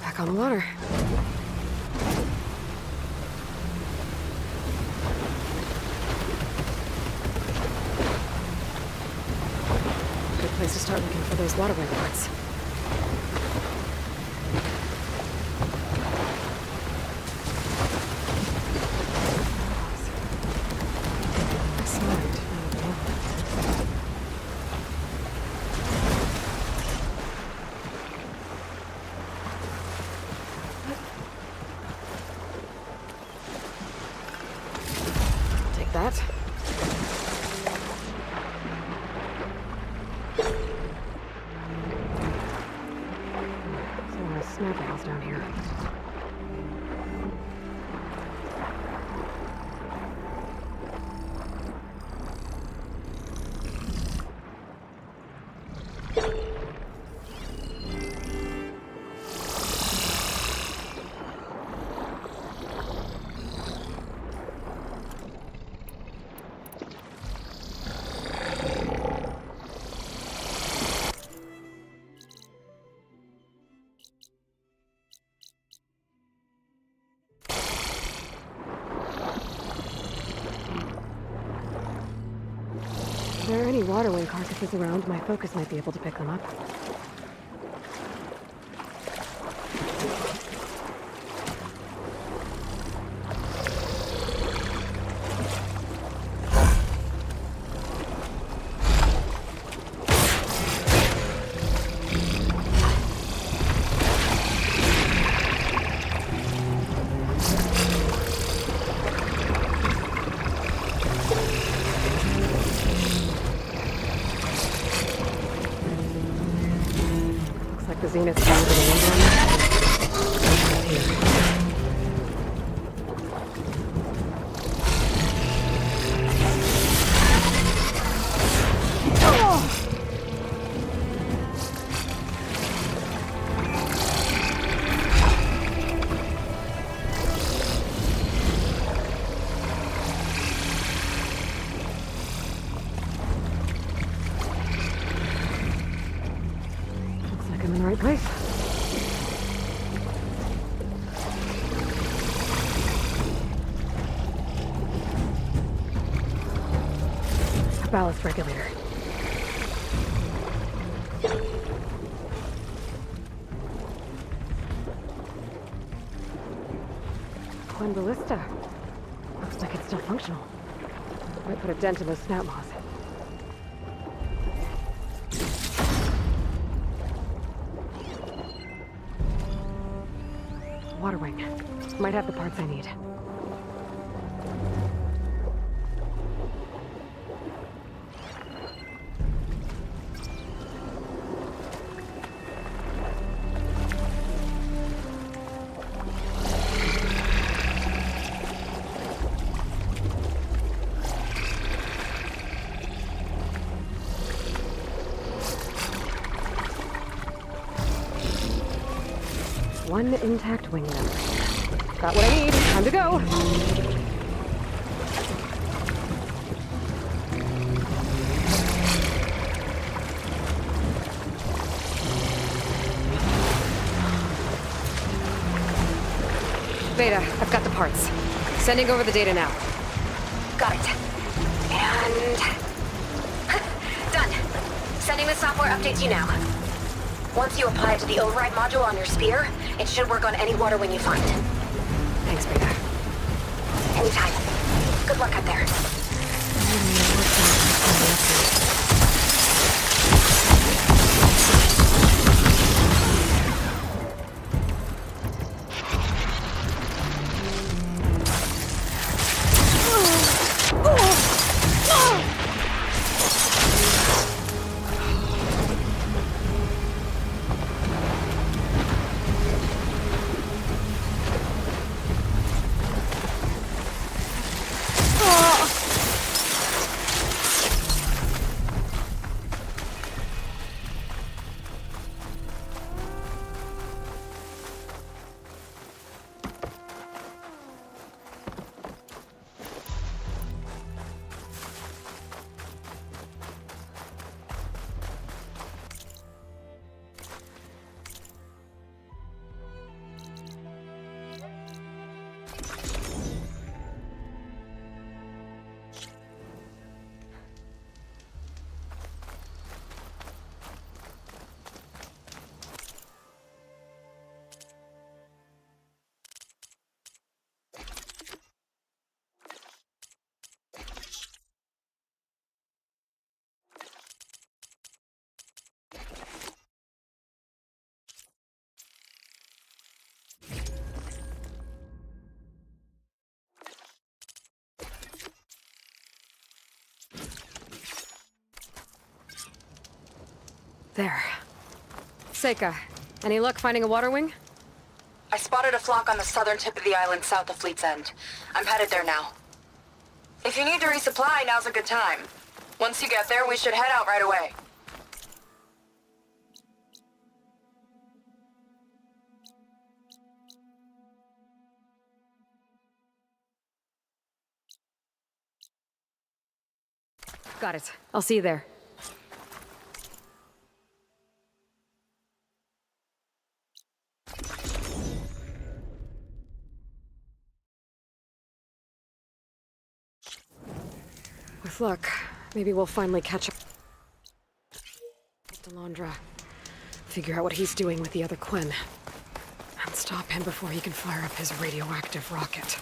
Back on the water. Good place to start looking for those waterway parts. Take that. So a snap house down here. If there are any waterway carcasses around, my focus might be able to pick them up. The Zenith's down to the looks like I'm in the right place. A ballast regulator. One ballista. Looks like it's still functional. Might put a dent in those snout moths. Water wing. Might have the parts I need. One intact wing member. Got what I need. Time to go. Beta, I've got the parts. Sending over the data now. Got it. And... done. Sending the software update to you now. Once you apply it to the override module on your spear, it should work on any water wing you find. Thanks, Beta. Anytime. Good luck out there. There. Seika, any luck finding a water wing? I spotted a flock on the southern tip of the island south of Fleet's End. I'm headed there now. If you need to resupply, now's a good time. Once you get there, we should head out right away. Got it. I'll see you there. With luck, maybe we'll finally catch up. Delandra. Figure out what he's doing with the other Quen. And stop him before he can fire up his radioactive rocket.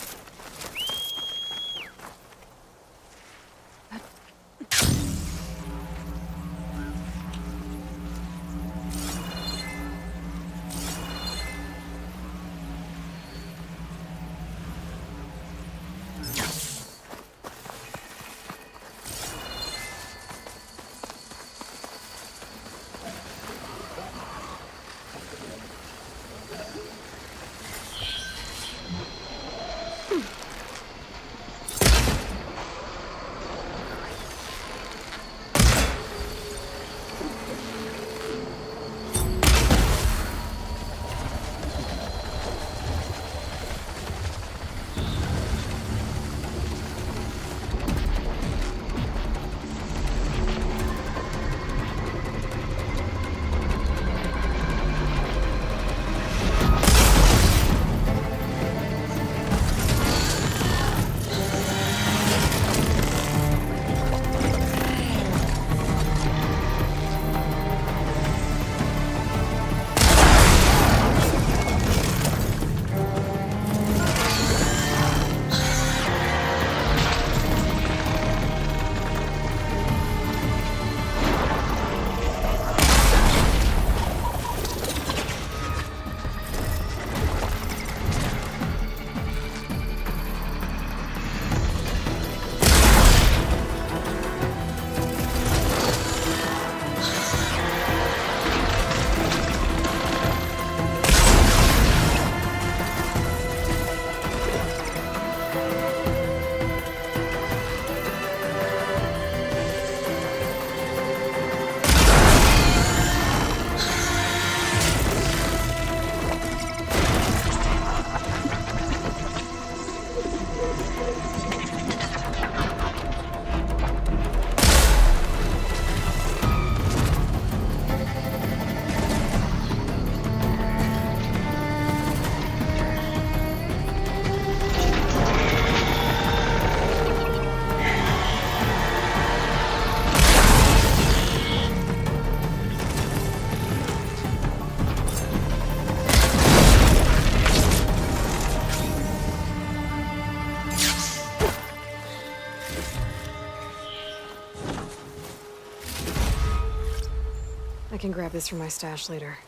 I can grab this from my stash later.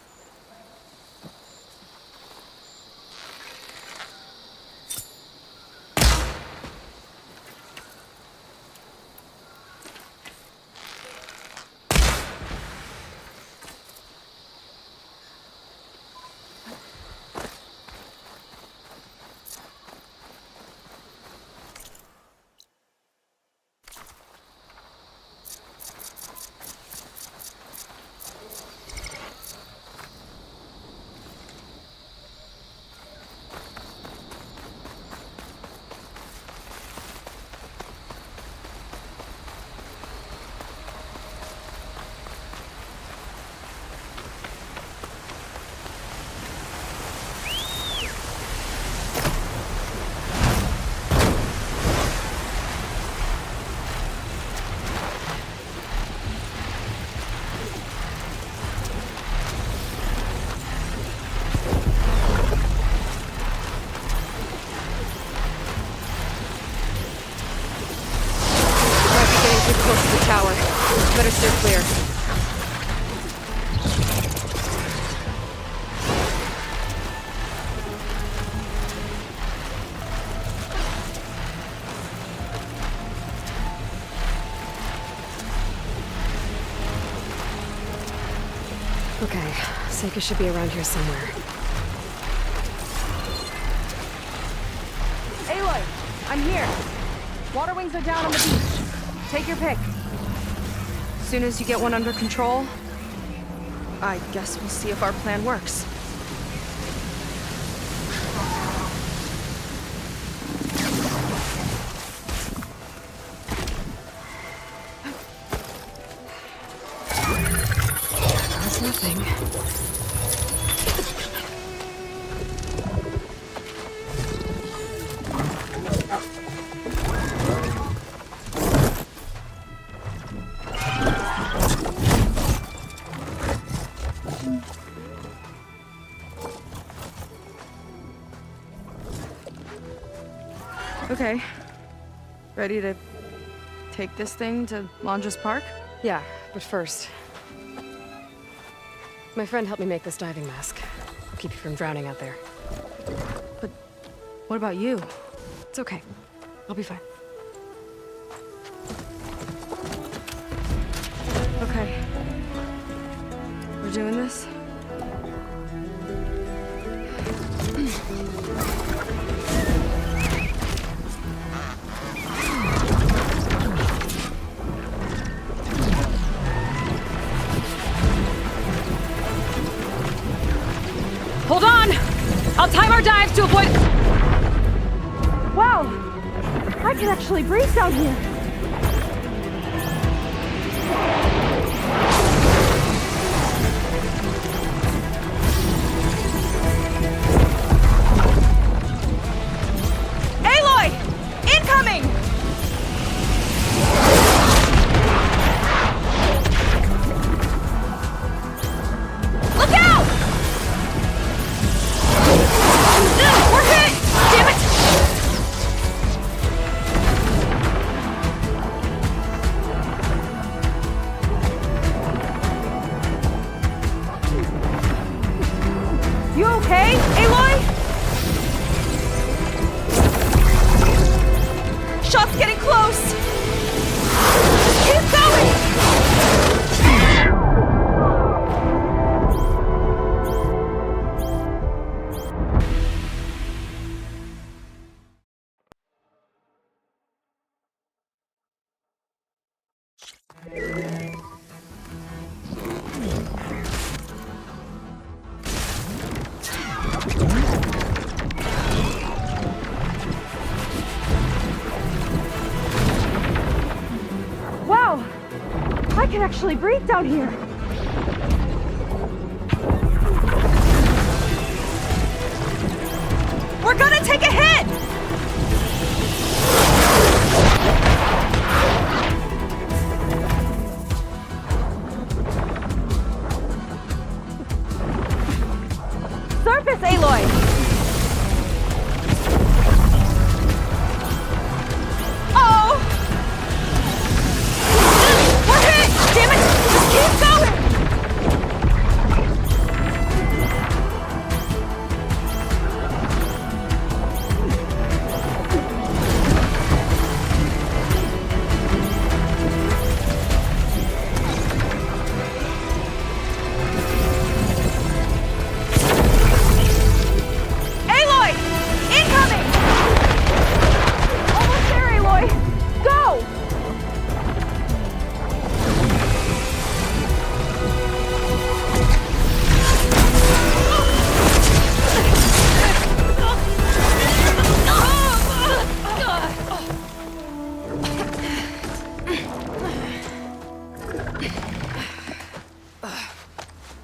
Close to the tower. Better steer clear. Okay, Seika should be around here somewhere. Aloy, I'm here. Water wings are down on the beach. Take your pick. As soon as you get one under control, I guess we'll see if our plan works. There's nothing. Okay. Ready to take this thing to Londres Park? Yeah, but first... My friend helped me make this diving mask. I'll keep you from drowning out there. But what about you? It's okay. I'll be fine. Okay. We're doing this? Hold on! I'll time our dive to avoid... Wow! I can actually breathe down here. Aloy! Incoming! Look out! We're hit! Damn it! You okay, Aloy? Shot's getting close! Keep going! Wow! I can actually breathe down here! We're gonna take a hit! Surface, Aloy! Oh! We're hit! Damn it! Just keep going! Aloy! Incoming! Almost there, Aloy! Go!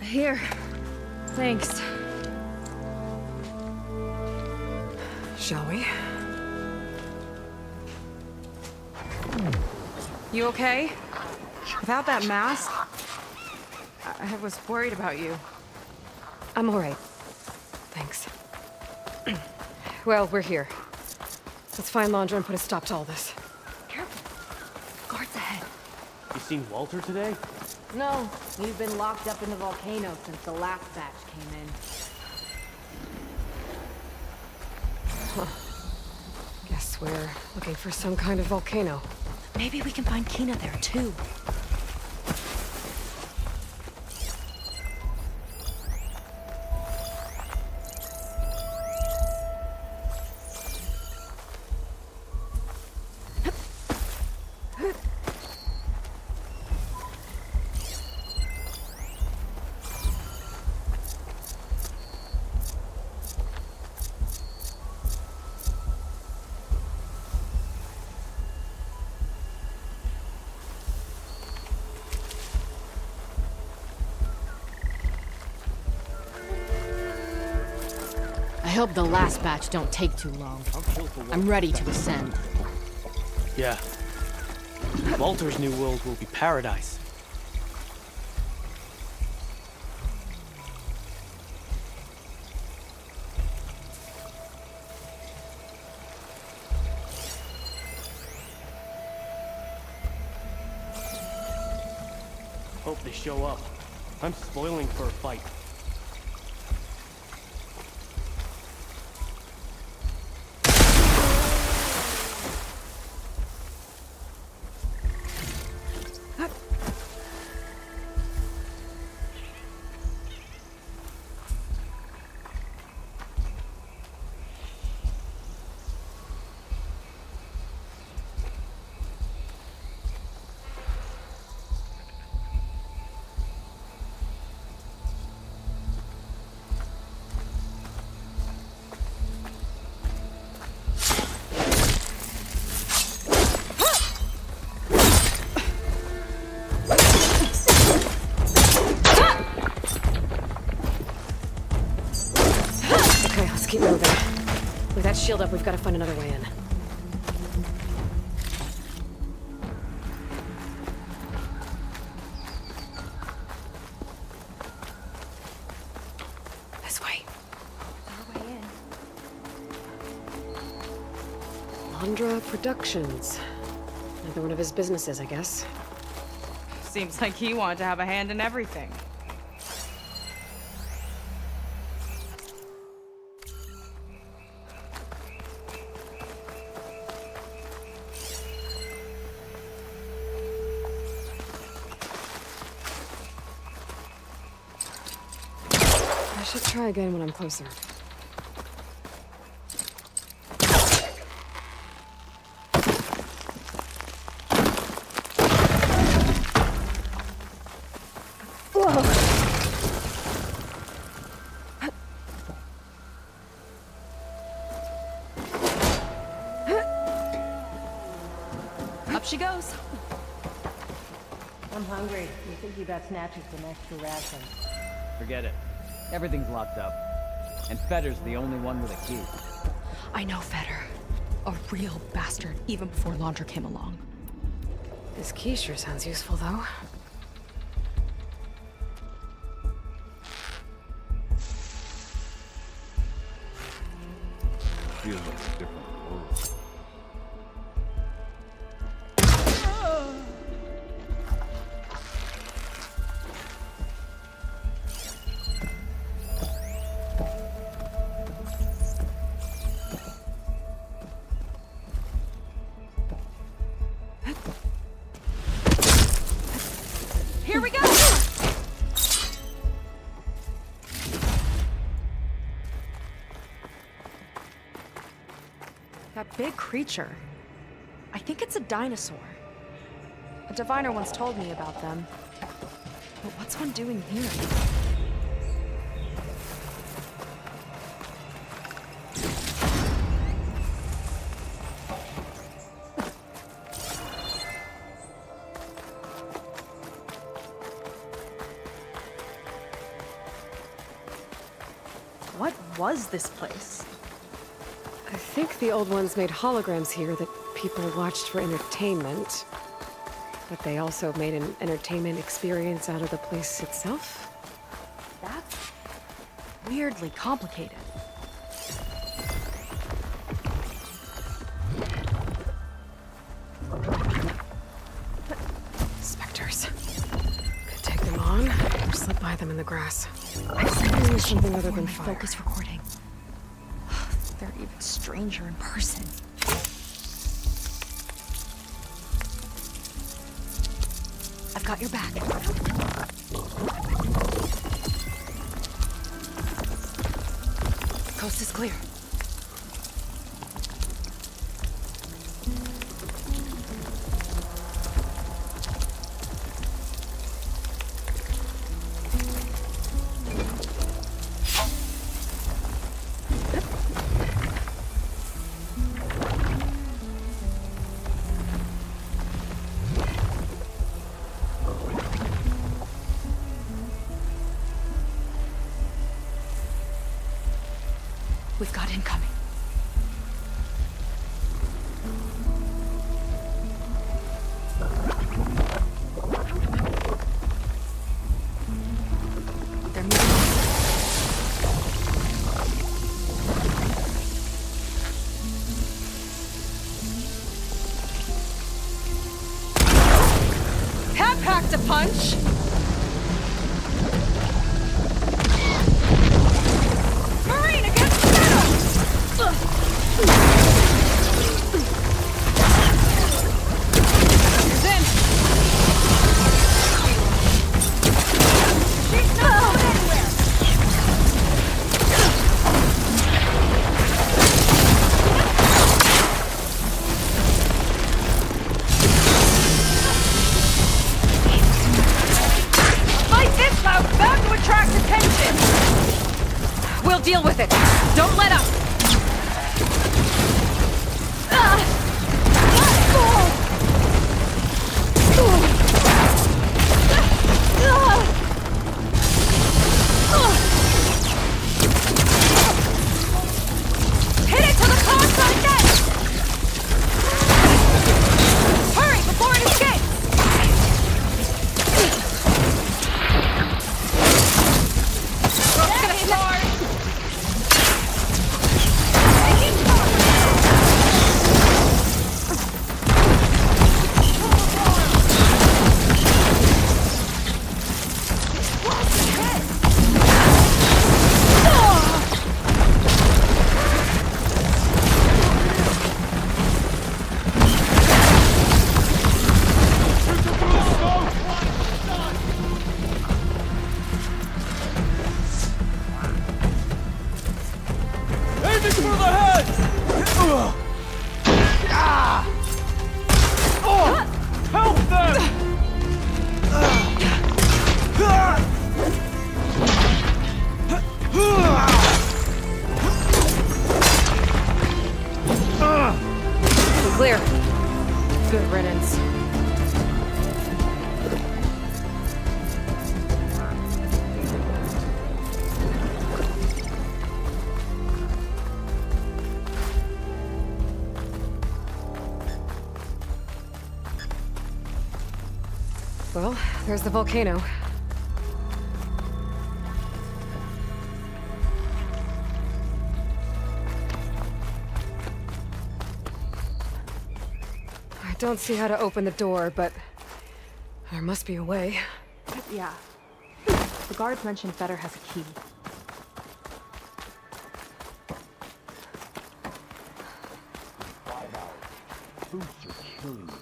Here. Thanks. Shall we? You okay? Without that mask, I was worried about you. I'm all right. Thanks. Well, we're here. Let's find Londra and put a stop to all this. Careful. Guards ahead. You seen Walter today? No, we've been locked up in the volcano since the last batch came in. Guess we're looking for some kind of volcano. Maybe we can find Kina there too. hope the last batch don't take too long. I'm ready to ascend. Yeah. Walter's new world will be paradise. Hope they show up. I'm spoiling for a fight. Keep moving. With that shield up, we've got to find another way in. This way. Our way in. Landra Productions. Another one of his businesses, I guess. Seems like he wanted to have a hand in everything. I should try again when I'm closer. Up she goes. I'm hungry. You think you got snatching some extra rations? Forget it. Everything's locked up. And Fetter's the only one with a key. I know Fetter. A real bastard, even before Landra came along. This key sure sounds useful, though. Feels like a different world. Here we go! That big creature. I think it's a dinosaur. A diviner once told me about them. But what's one doing here? What was this place? I think the old ones made holograms here that people watched for entertainment. But they also made an entertainment experience out of the place itself. That's weirdly complicated. Specters. Could take them on, or slip by them in the grass. I've seen this something other than my fire. focus recording. They're even stranger in person. I've got your back. Coast is clear. We've got incoming. They're moving. Packed a punch! Marine against Shadow! He's in! She's not going anywhere! Bound to attract attention! We'll deal with it. Don't let up! Hit it to the console net! Hurry before it escapes! Clear. Good riddance. Well, there's the volcano. I don't see how to open the door, but there must be a way. Yeah. The guards mentioned Fetter has a key. Boots are killing me.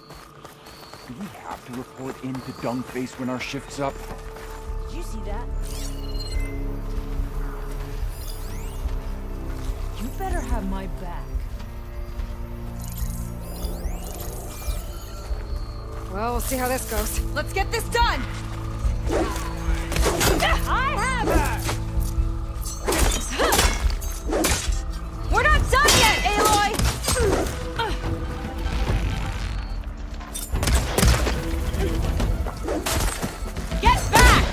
Do we have to report into Dungface when our shift's up? Did you see that? You better have my back. Well, we'll see how this goes. Let's get this done! I have her! We're not done yet, Aloy! Get back!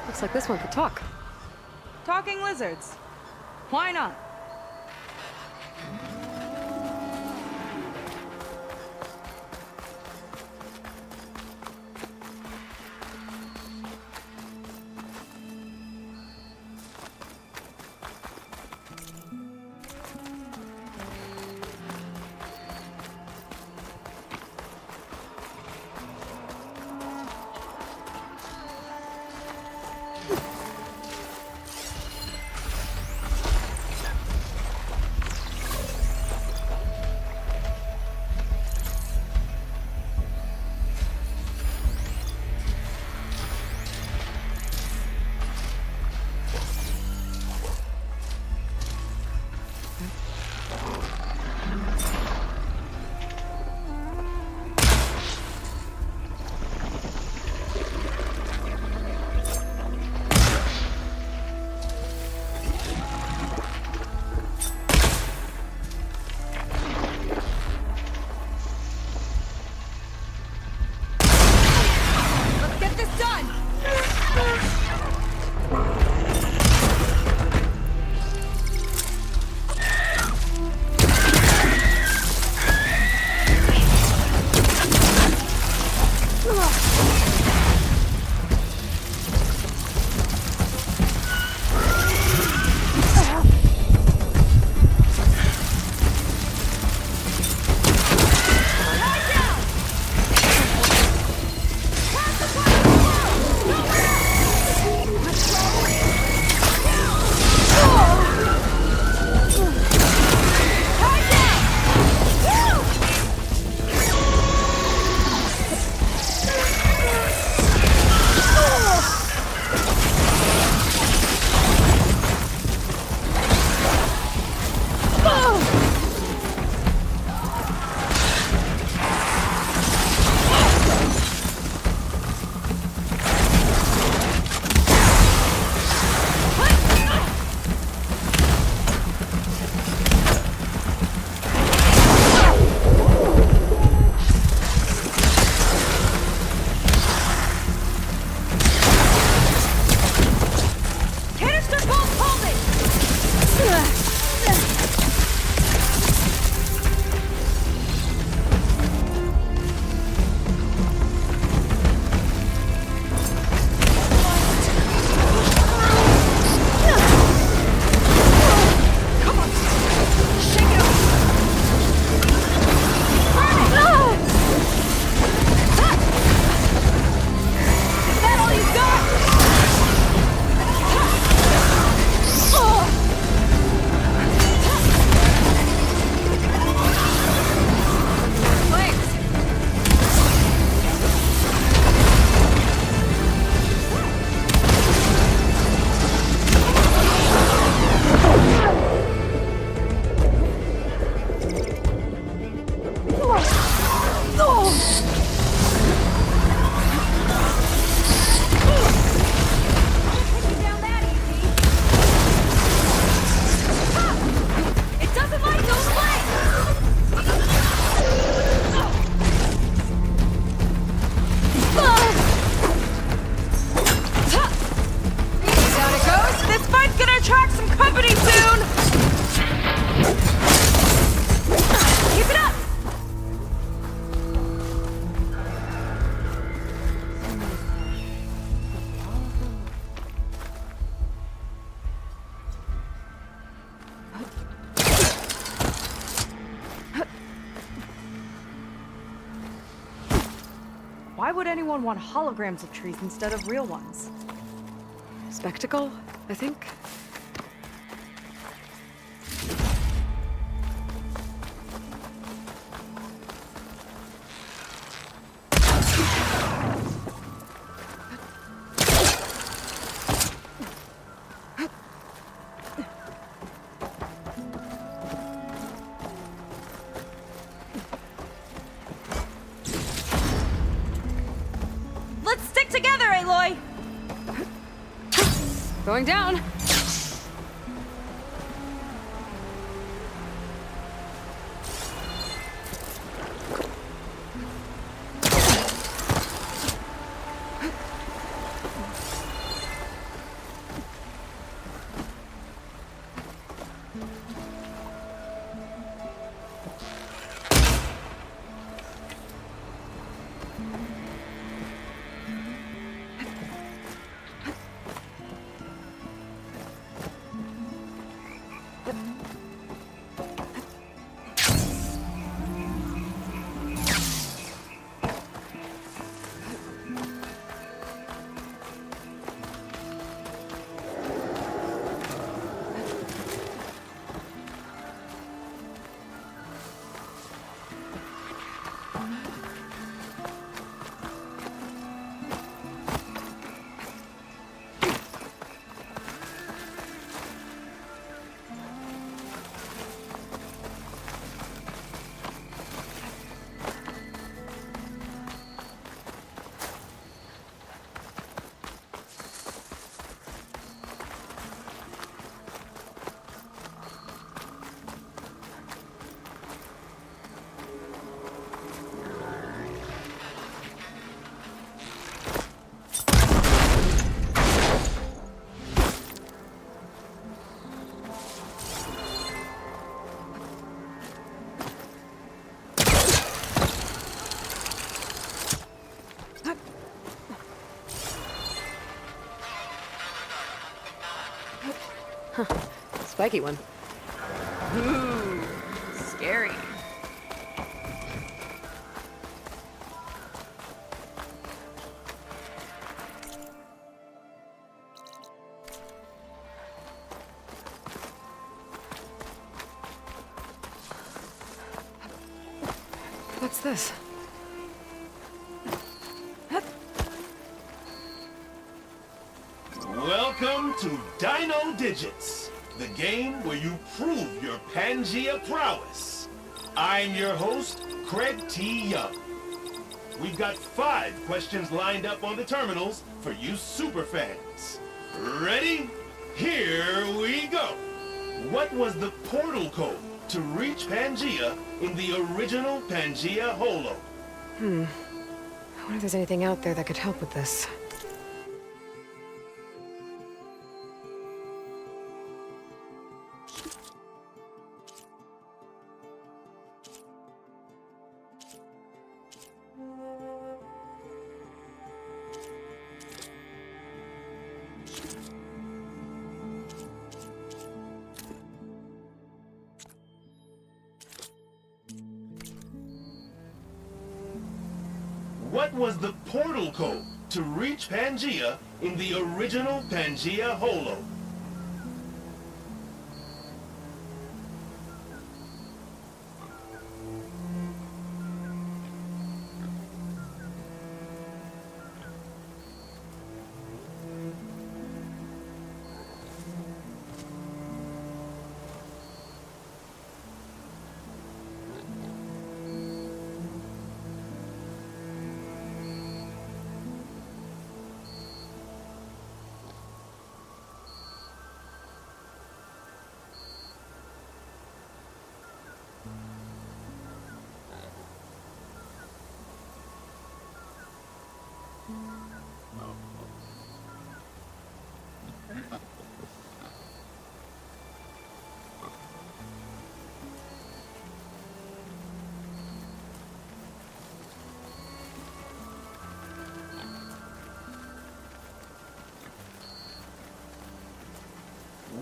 Looks like this one could talk. Talking lizards. Why not? Why would anyone want holograms of trees instead of real ones? Spectacle, I think. Let's stick together, Aloy! Going down. Spiky one. Ooh, scary. What's this? Welcome to Dino Digits, the game where you prove your Pangea prowess. I'm your host, Craig T. Young. We've got 5 questions lined up on the terminals for you superfans. Ready? Here we go. What was the portal code to reach Pangea in the original Pangea Holo? I wonder if there's anything out there that could help with this. What was the portal code to reach Pangea in the original Pangea Holo?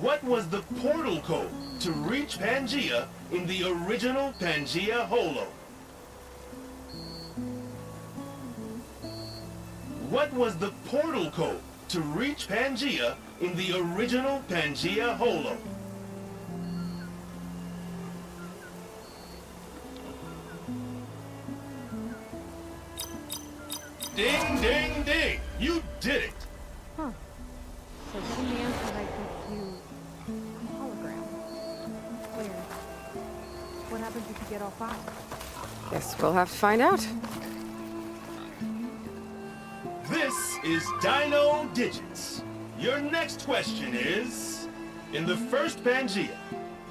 What was the portal code to reach Pangea in the original Pangea Holo? what was the portal code to reach Pangaea in the original Pangaea Holo? Ding, ding, ding! You did it! Huh. So getting the answer right gives you a hologram. Weird. What happens if you get all 5? Guess we'll have to find out. This is Dino Digits. Your next question is... In the first Pangaea,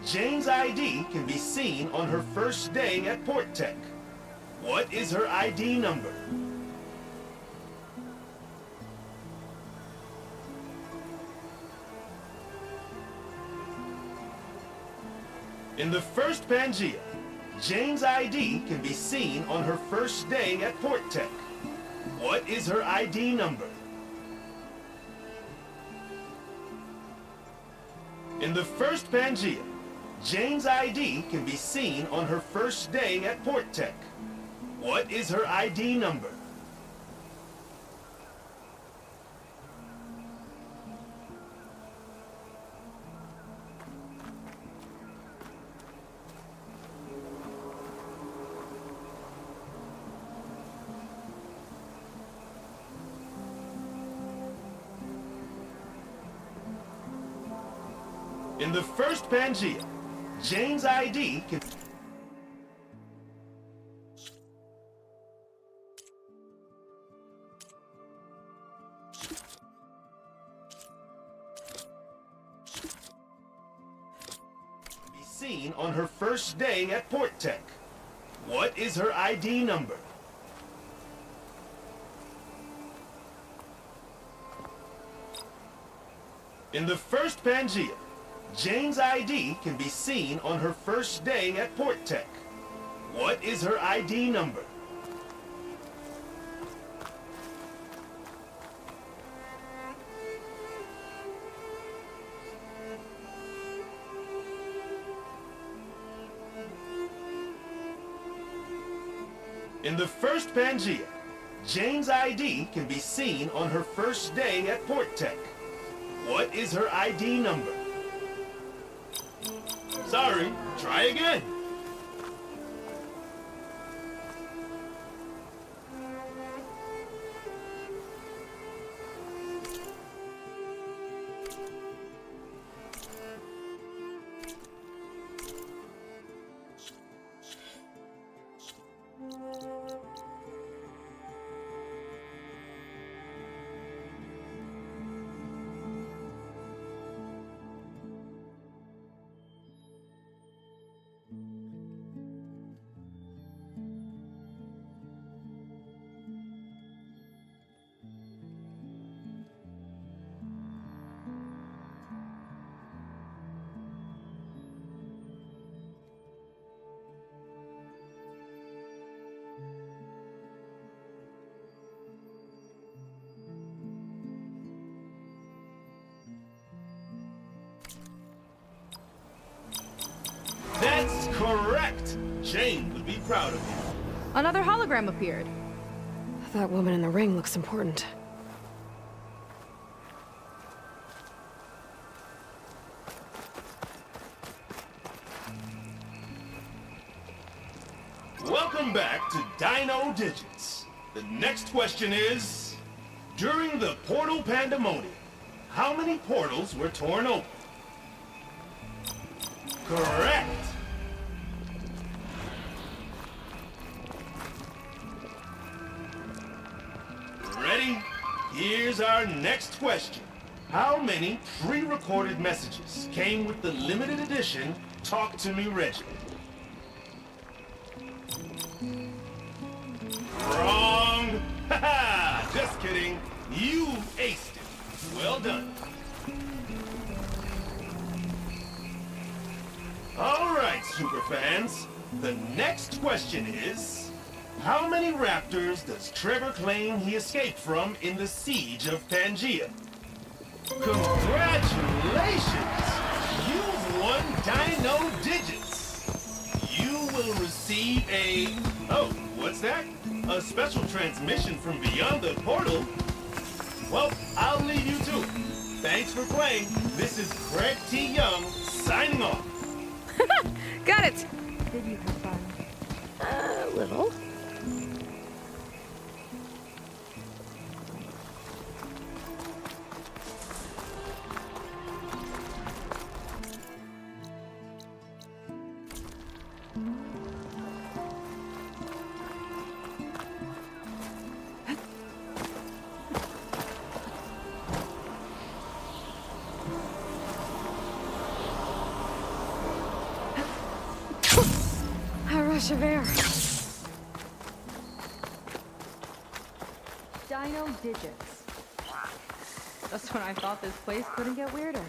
Jane's ID can be seen on her first day at Port Tech. What is her ID number? In the first Pangaea, Jane's ID can be seen on her first day at Port Tech. What is her ID number? In the first Pangaea, Jane's ID can be seen on her first day at Port Tech. What is her ID number? In the first Pangaea, Jane's ID can... be seen on her first day at Port Tech. What is her ID number? In the first Pangaea, Jane's ID can be seen on her first day at Port Tech. What is her ID number? In the first Pangaea, Jane's ID can be seen on her first day at Port Tech. What is her ID number? Sorry, try again. That's correct! Jane would be proud of you. Another hologram appeared. That woman in the ring looks important. Welcome back to Dino Digits. The next question is... During the Portal Pandemonium, how many portals were torn open? Correct! Ready? Here's our next question. How many pre-recorded messages came with the limited edition Talk to Me Reggie? Wrong! Haha! Just kidding. You aced it. Well done. All right, superfans. The next question is... How many raptors does Trevor claim he escaped from in the Siege of Pangaea? Congratulations! You've won Dino Digits! You will receive a... Oh, what's that? A special transmission from beyond the portal? Well, I'll leave you to it. Thanks for playing. This is Craig T. Young, signing off. Got it! Did you have fun? A little. A rush of air. Dino digits. Just when I thought this place couldn't get weirder.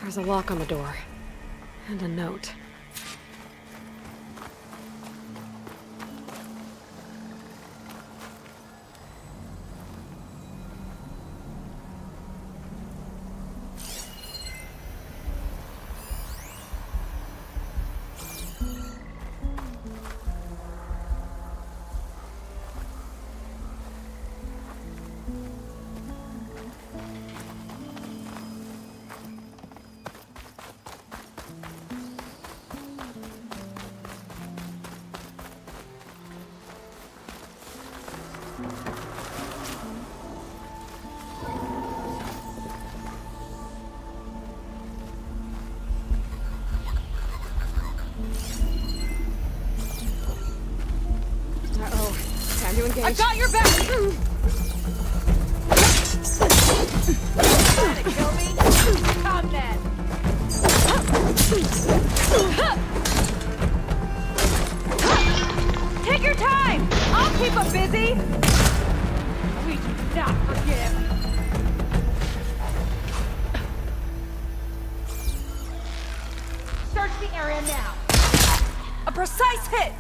There's a lock on the door. And a note. Time to engage. I've got your back! Trying to kill me? Come then! Take your time! I'll keep them busy! We do not forgive! Search the area now! A precise hit!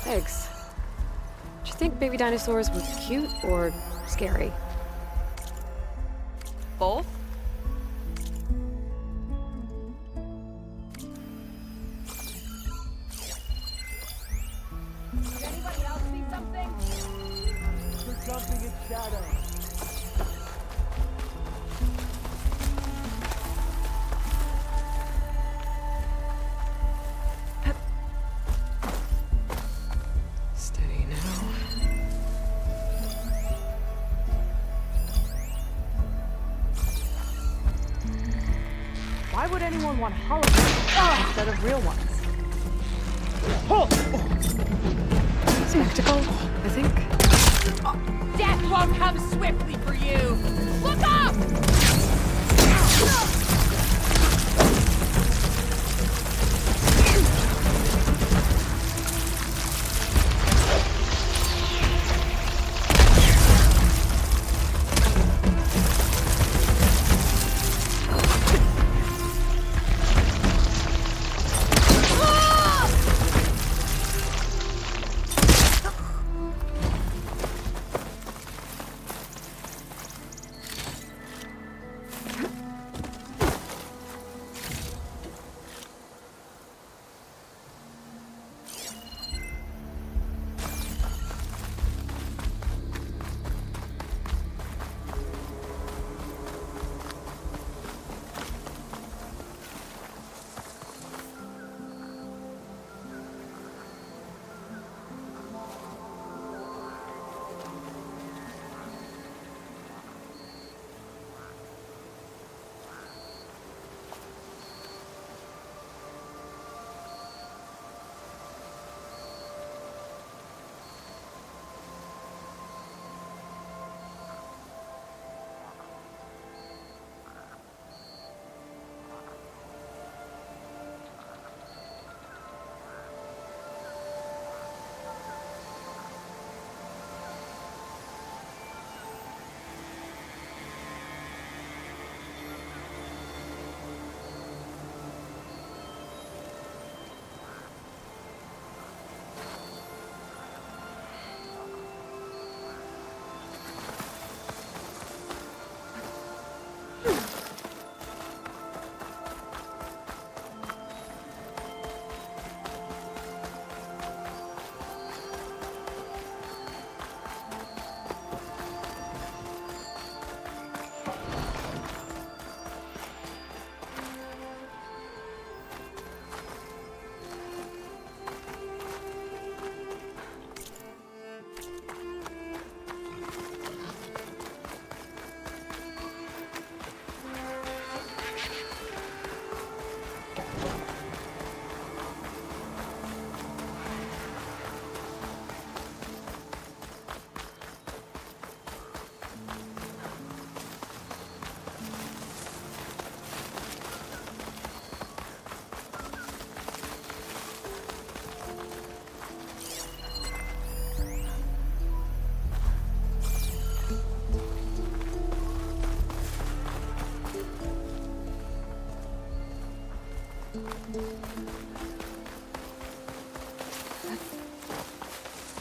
Eggs. Do you think baby dinosaurs were cute or scary? Both? Did anybody else see something? There's something in shadow. Steady now. Why would anyone want holograms instead of real ones? Spectacle, I think. Death won't come swiftly for you! Look up!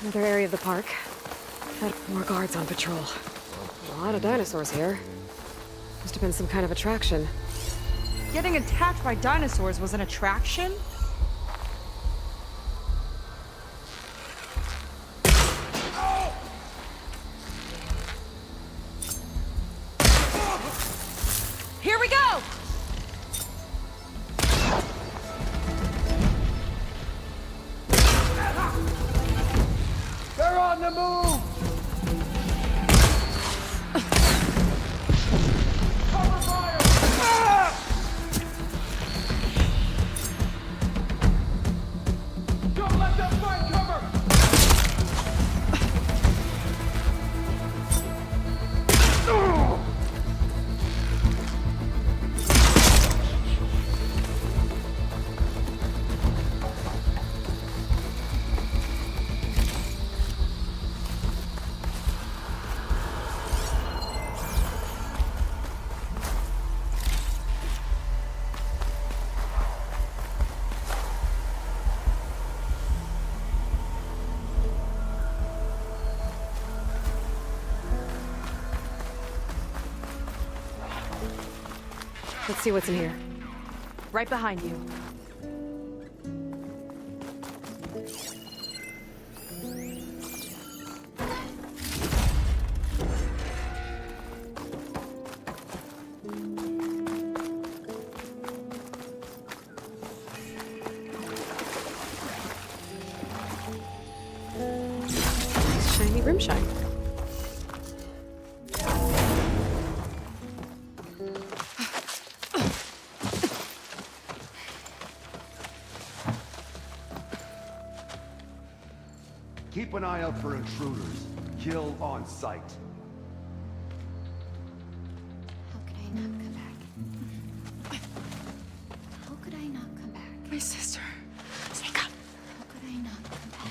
Another area of the park. Had more guards on patrol. A lot of dinosaurs here. Must have been some kind of attraction. Getting attacked by dinosaurs was an attraction? Here we go! They're on the move! Cover fire! Don't let them find cover! Let's see what's in here. Right behind you. Shiny rim shine. Keep an eye out for intruders. Kill on sight. How could I not come back? How could I not come back? My sister. Sneak up. How could I not come back?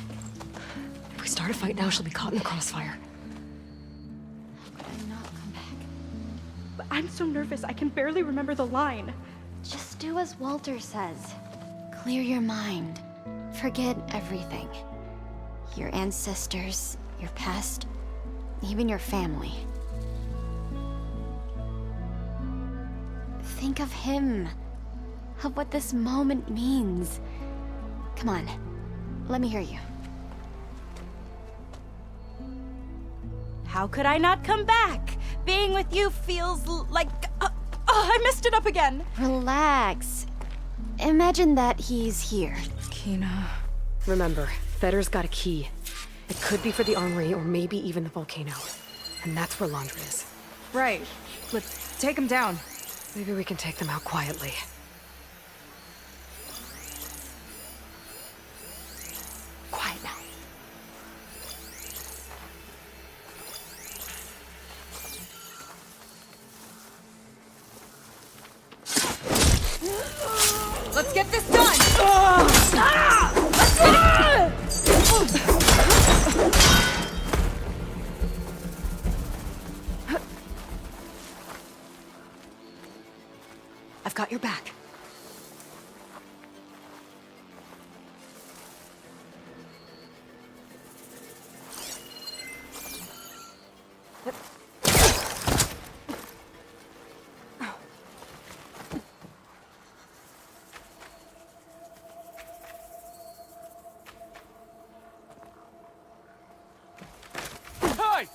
If we start a fight now, she'll be caught in the crossfire. How could I not come back? But I'm so nervous, I can barely remember the line. Just do as Walter says. Clear your mind. Forget everything. Your ancestors, your past, even your family. Think of him. Of what this moment means. Come on, let me hear you. How could I not come back? Being with you feels like... I messed it up again. Relax. Imagine that he's here. Kina. Remember, Fetter's got a key. It could be for the armory or maybe even the volcano. And that's where Laundry is. Right. Let's take him down. Maybe we can take them out quietly. Quiet now. Let's get this done! Let's get it! I've got your back. Hey!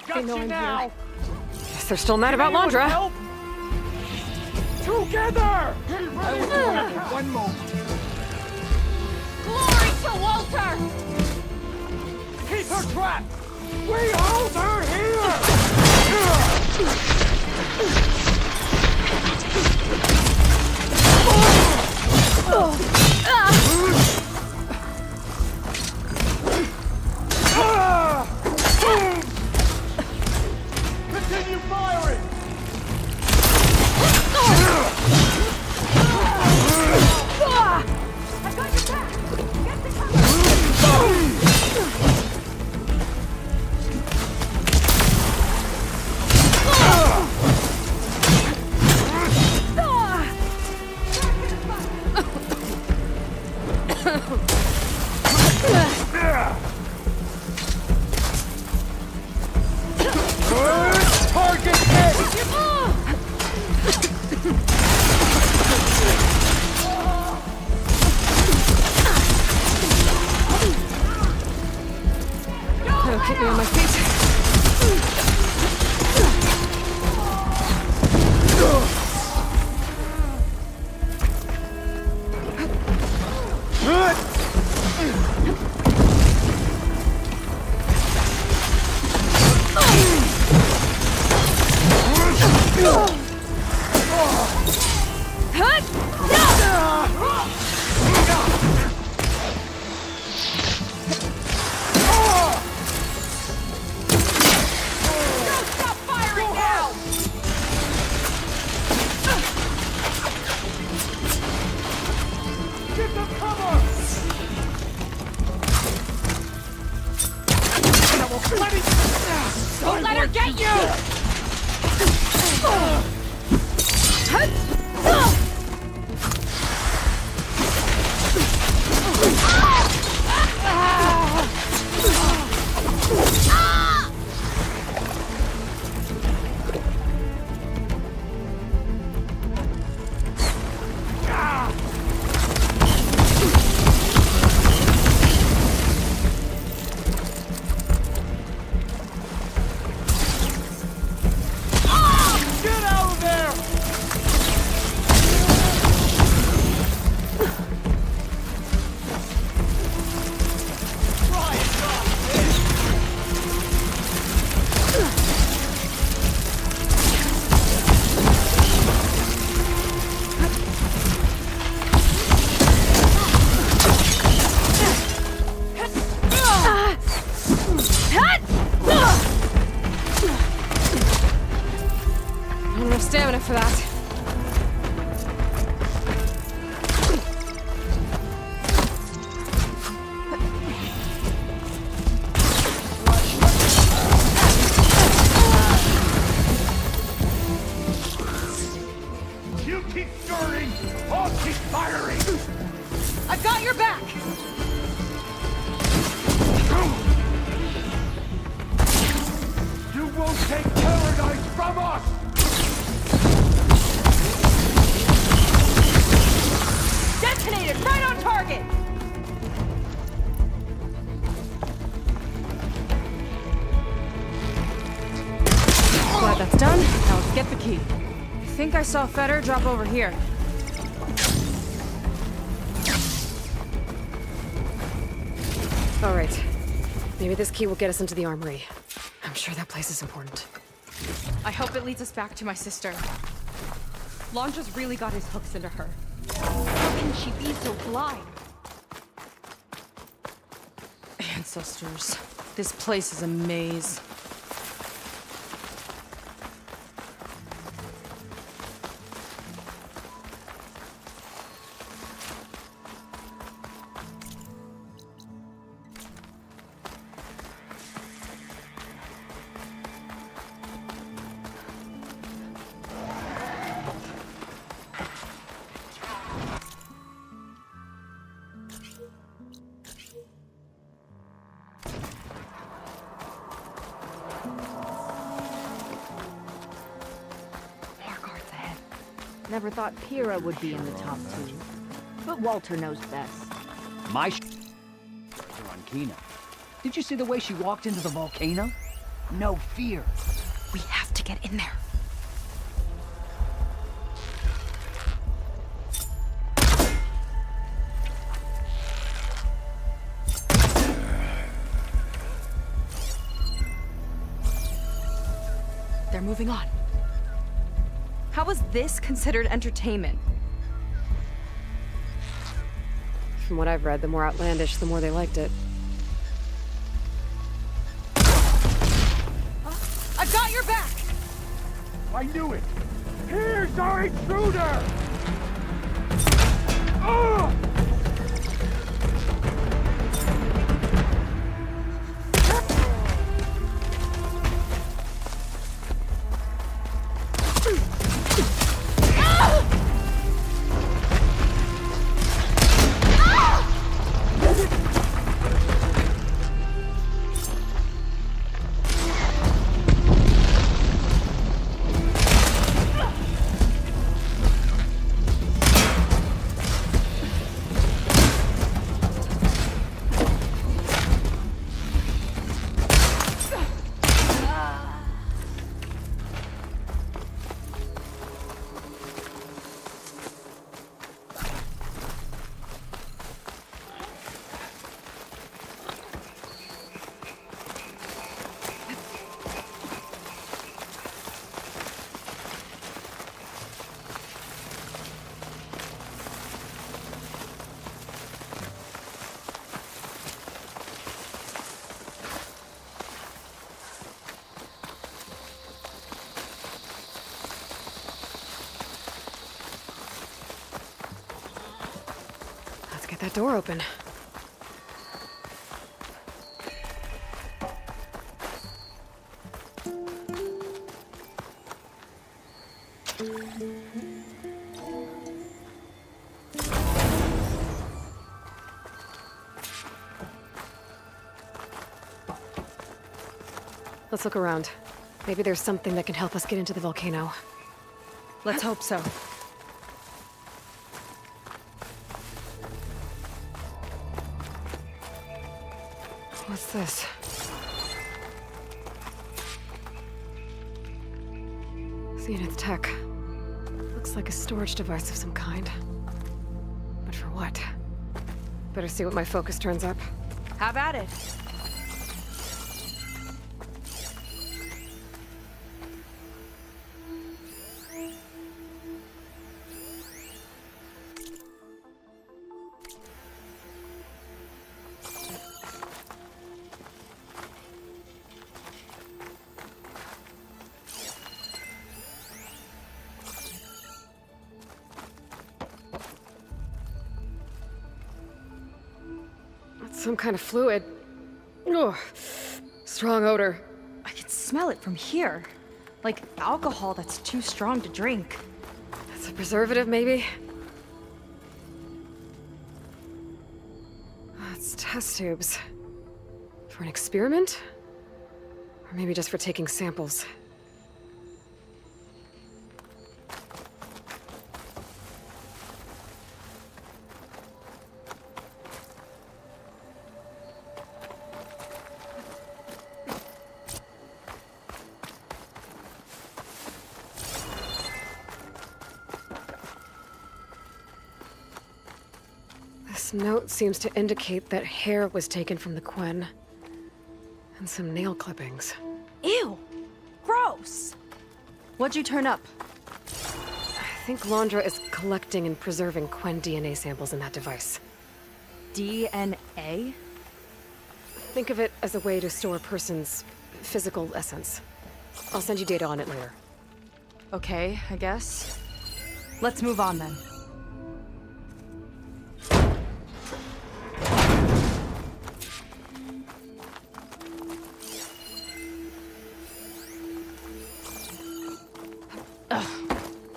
They know I'm now! here. Guess they're still mad about Laundra. Help! Together! I will do it in one moment. Glory to Walter! Keep her trapped! We hold her Continue firing! I got your back! Get the cover! You keep skirting, I'll keep firing! I've got your back! You won't take paradise from us! Detonated right on target! Glad that's done. Now let's get the key. I think I saw Feder drop over here. All right. Maybe this key will get us into the armory. I'm sure that place is important. I hope it leads us back to my sister. Londra's really got his hooks into her. How can she be so blind? Ancestors. This place is a maze. Never thought Pyrrha would be in the top 2. But Walter knows best. My on Kina. Did you see the way she walked into the volcano? No fear. We have to get in there. They're moving on. How is this considered entertainment? From what I've read, the more outlandish, the more they liked it. I've got your back! I knew it! Here's our intruder! Get that door open. Let's look around. Maybe there's something that can help us get into the volcano. Let's hope so. What's this? Zenith tech. Looks like a storage device of some kind. But for what? Better see what my focus turns up. Have at it. Some kind of fluid. Ugh. Strong odor. I can smell it from here. Like alcohol that's too strong to drink. That It's a preservative, maybe? It's test tubes. For an experiment? Or maybe just for taking samples. This note seems to indicate that hair was taken from the Quen. And some nail clippings. Ew! Gross! What'd you turn up? I think Londra is collecting and preserving Quen DNA samples in that device. DNA? Think of it as a way to store a person's physical essence. I'll send you data on it later. Okay, I guess. Let's move on then.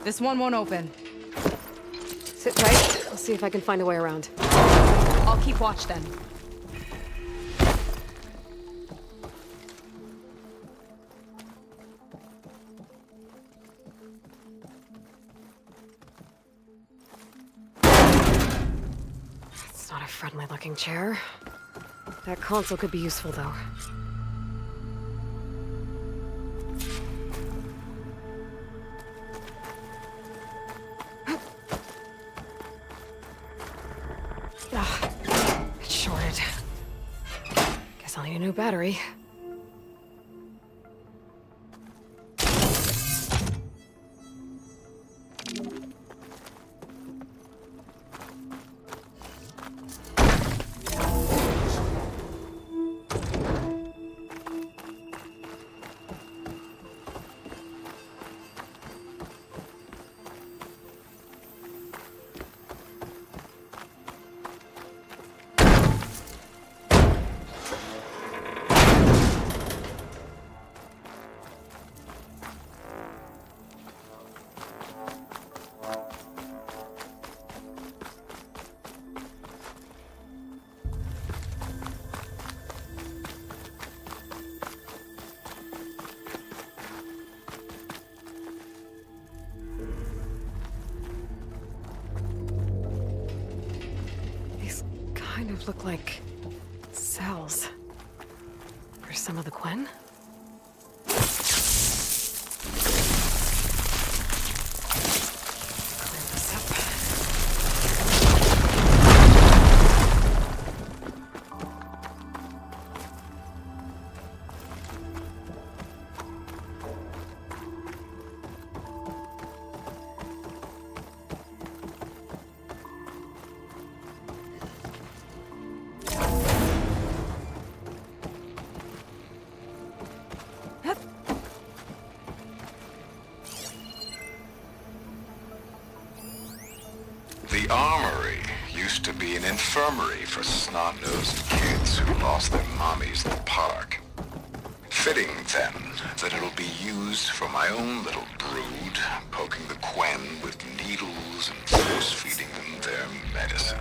This one won't open. Sit tight. I'll see if I can find a way around. I'll keep watch then. It's not a friendly-looking chair. That console could be useful, though. It's shorted. Guess I'll need a new battery. Kind of look like cells. For some of the Quen? Clear this up. The Armory used to be an infirmary for snot-nosed kids who lost their mommies in the park. Fitting, then, that it'll be used for my own little brood, poking the Quen with needles and force-feeding them their medicine.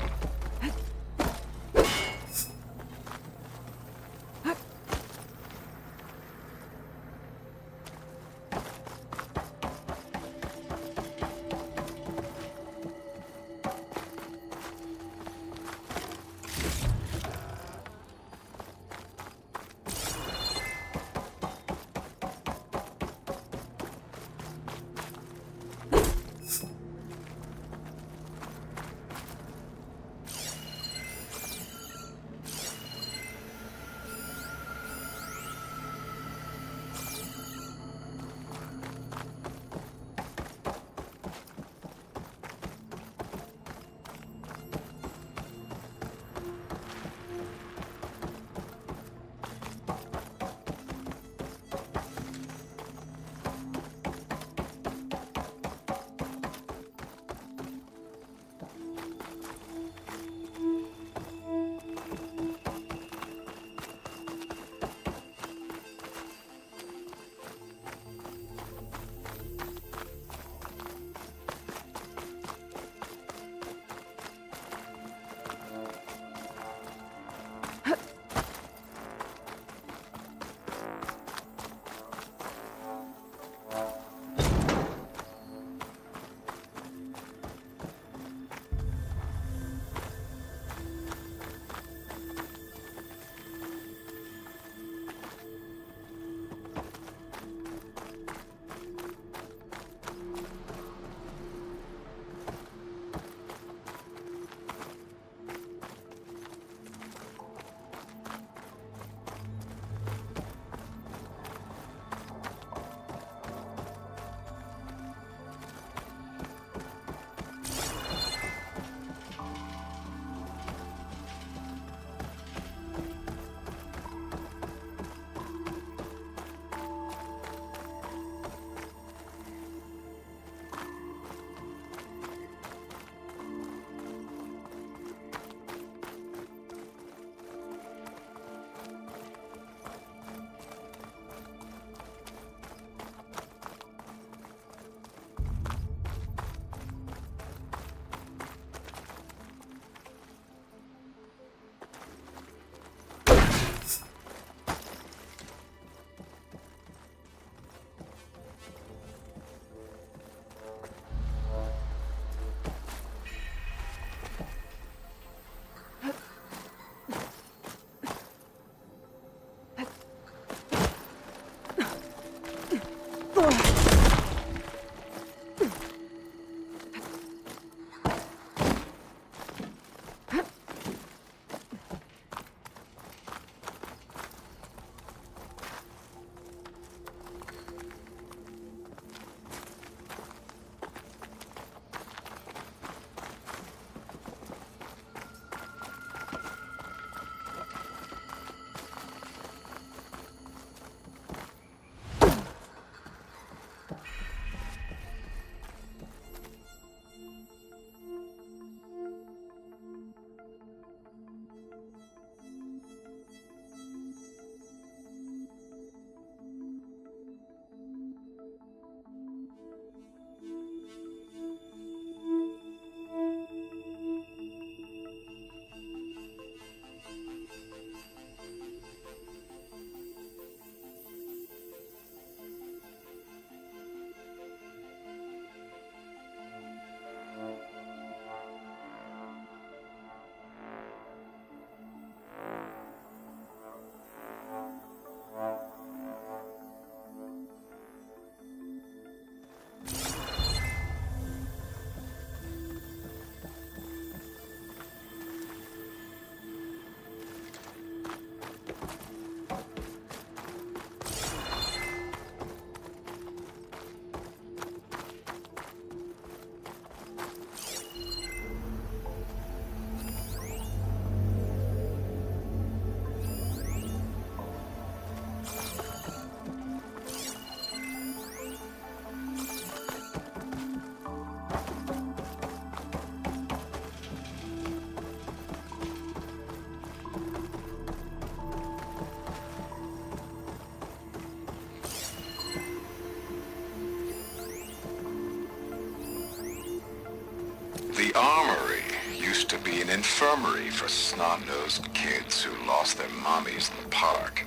The armory used to be an infirmary for snot-nosed kids who lost their mommies in the park.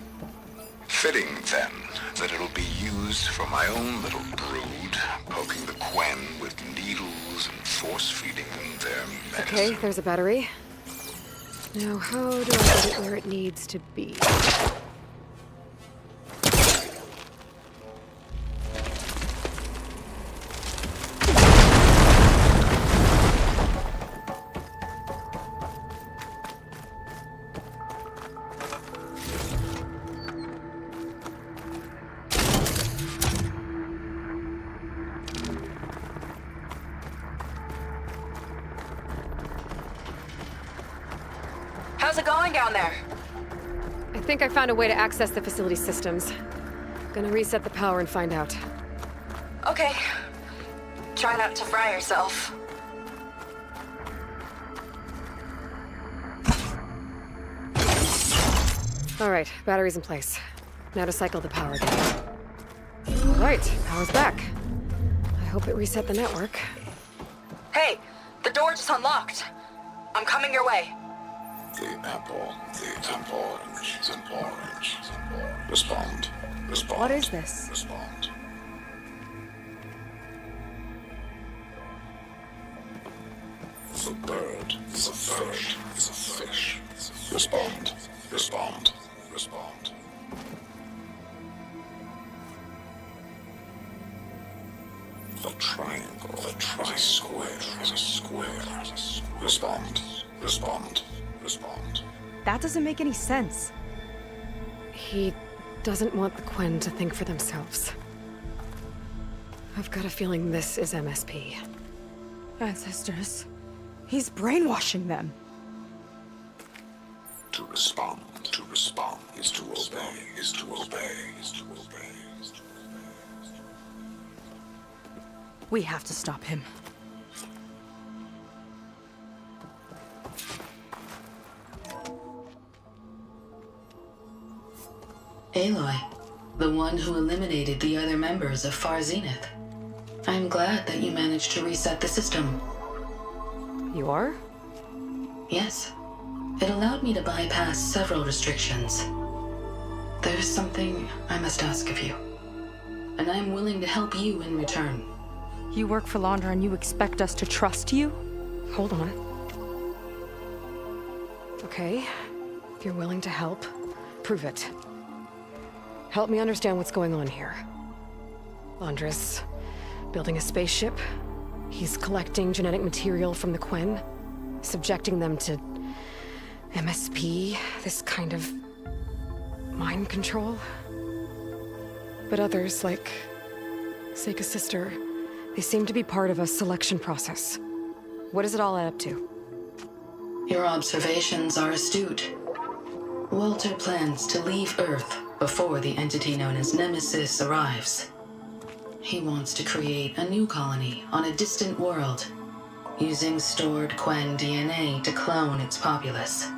Fitting, then, that it'll be used for my own little brood, poking the Quen with needles and force-feeding them their medicine. Okay, there's a battery. Now, how do I get it where it needs to be? How's it going down there? I think I found a way to access the facility systems. Gonna reset the power and find out. Okay. Try not to fry yourself. All right, battery's in place. Now to cycle the power again. All right, power's back. I hope it reset the network. Hey, the door just unlocked. I'm coming your way. The apple, orange, orange. Respond. What is this? Respond. The bird, the fish, the fish. Respond. The triangle, the tri-square is a square. Respond. That doesn't make any sense. He doesn't want the Quen to think for themselves. I've got a feeling this is MSP. Ancestors. He's brainwashing them. To respond is to obey. We have to stop him. Aloy, the one who eliminated the other members of Far Zenith. I'm glad that you managed to reset the system. You are? Yes. It allowed me to bypass several restrictions. There's something I must ask of you, and I'm willing to help you in return. You work for Laundra and you expect us to trust you? Hold on. Okay, if you're willing to help, prove it. Help me understand what's going on here. Laundra's building a spaceship. He's collecting genetic material from the Quen, subjecting them to MSP, this kind of mind control. But others, like Seika's sister, they seem to be part of a selection process. What does it all add up to? Your observations are astute. Walter plans to leave Earth before the entity known as Nemesis arrives. He wants to create a new colony on a distant world, using stored Quen DNA to clone its populace.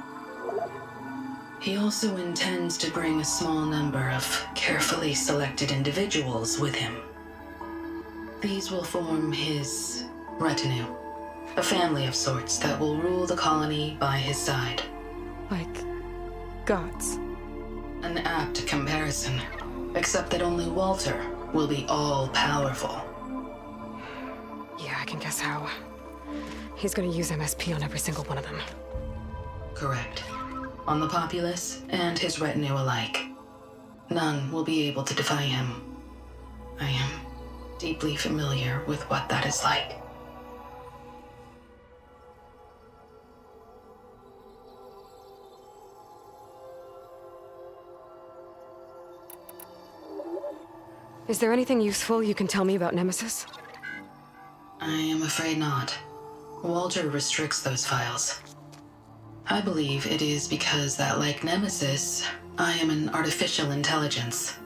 He also intends to bring a small number of carefully selected individuals with him. These will form his retinue, a family of sorts that will rule the colony by his side. Like gods. An apt comparison, except that only Walter will be all-powerful. Yeah, I can guess how. He's gonna use MSP on every single one of them. Correct. On the populace and his retinue alike. None will be able to defy him. I am deeply familiar with what that is like. Is there anything useful you can tell me about Nemesis? I am afraid not. Walter restricts those files. I believe it is because that, like Nemesis, I am an artificial intelligence.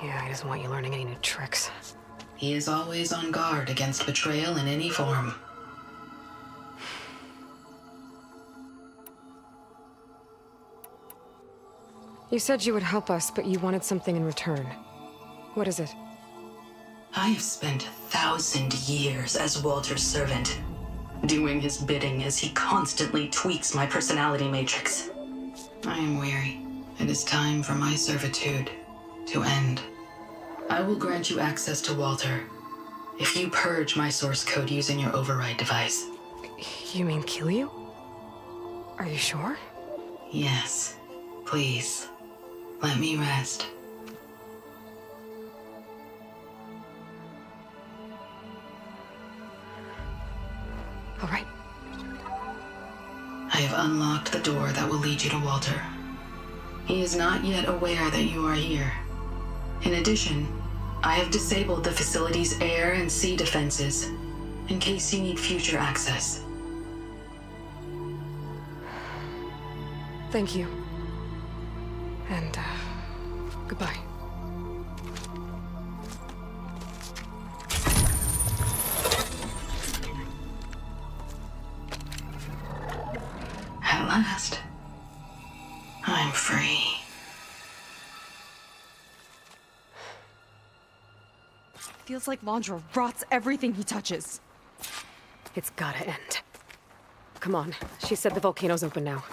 Yeah, he doesn't want you learning any new tricks. He is always on guard against betrayal in any form. You said you would help us, but you wanted something in return. What is it? I have spent 1,000 years as Walter's servant, doing his bidding as he constantly tweaks my personality matrix. I am weary. It is time for my servitude to end. I will grant you access to Walter if you purge my source code using your override device. You mean kill you? Are you sure? Yes. Please, let me rest. All right. I have unlocked the door that will lead you to Walter. He is not yet aware that you are here. In addition, I have disabled the facility's air and sea defenses in case you need future access. Thank you. And, goodbye. At last, I'm free. Feels like Londra rots everything he touches. It's gotta end. Come on. She said the volcano's open now.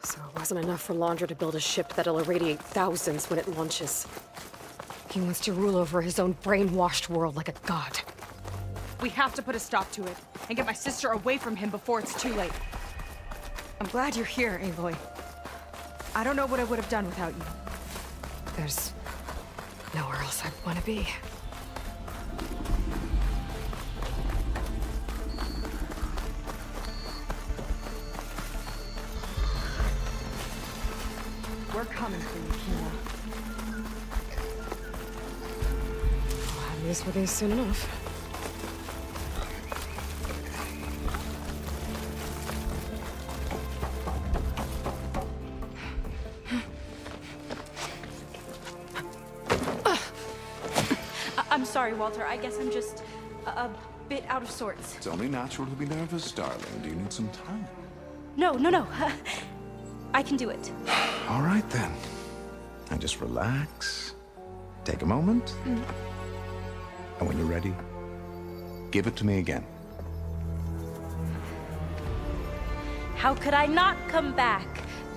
So it wasn't enough for Londra to build a ship that'll irradiate thousands when it launches. He wants to rule over his own brainwashed world like a god. We have to put a stop to it, and get my sister away from him before it's too late. I'm glad you're here, Aloy. I don't know what I would have done without you. There's nowhere else I'd want to be. We're coming for you, Kina. I'll have news for these soon enough. I'm sorry, Walter. I guess I'm just a bit out of sorts. It's only natural to be nervous, darling. Do you need some time? No. I can do it. All right, then. And just relax. Take a moment. And when you're ready, give it to me again. How could I not come back?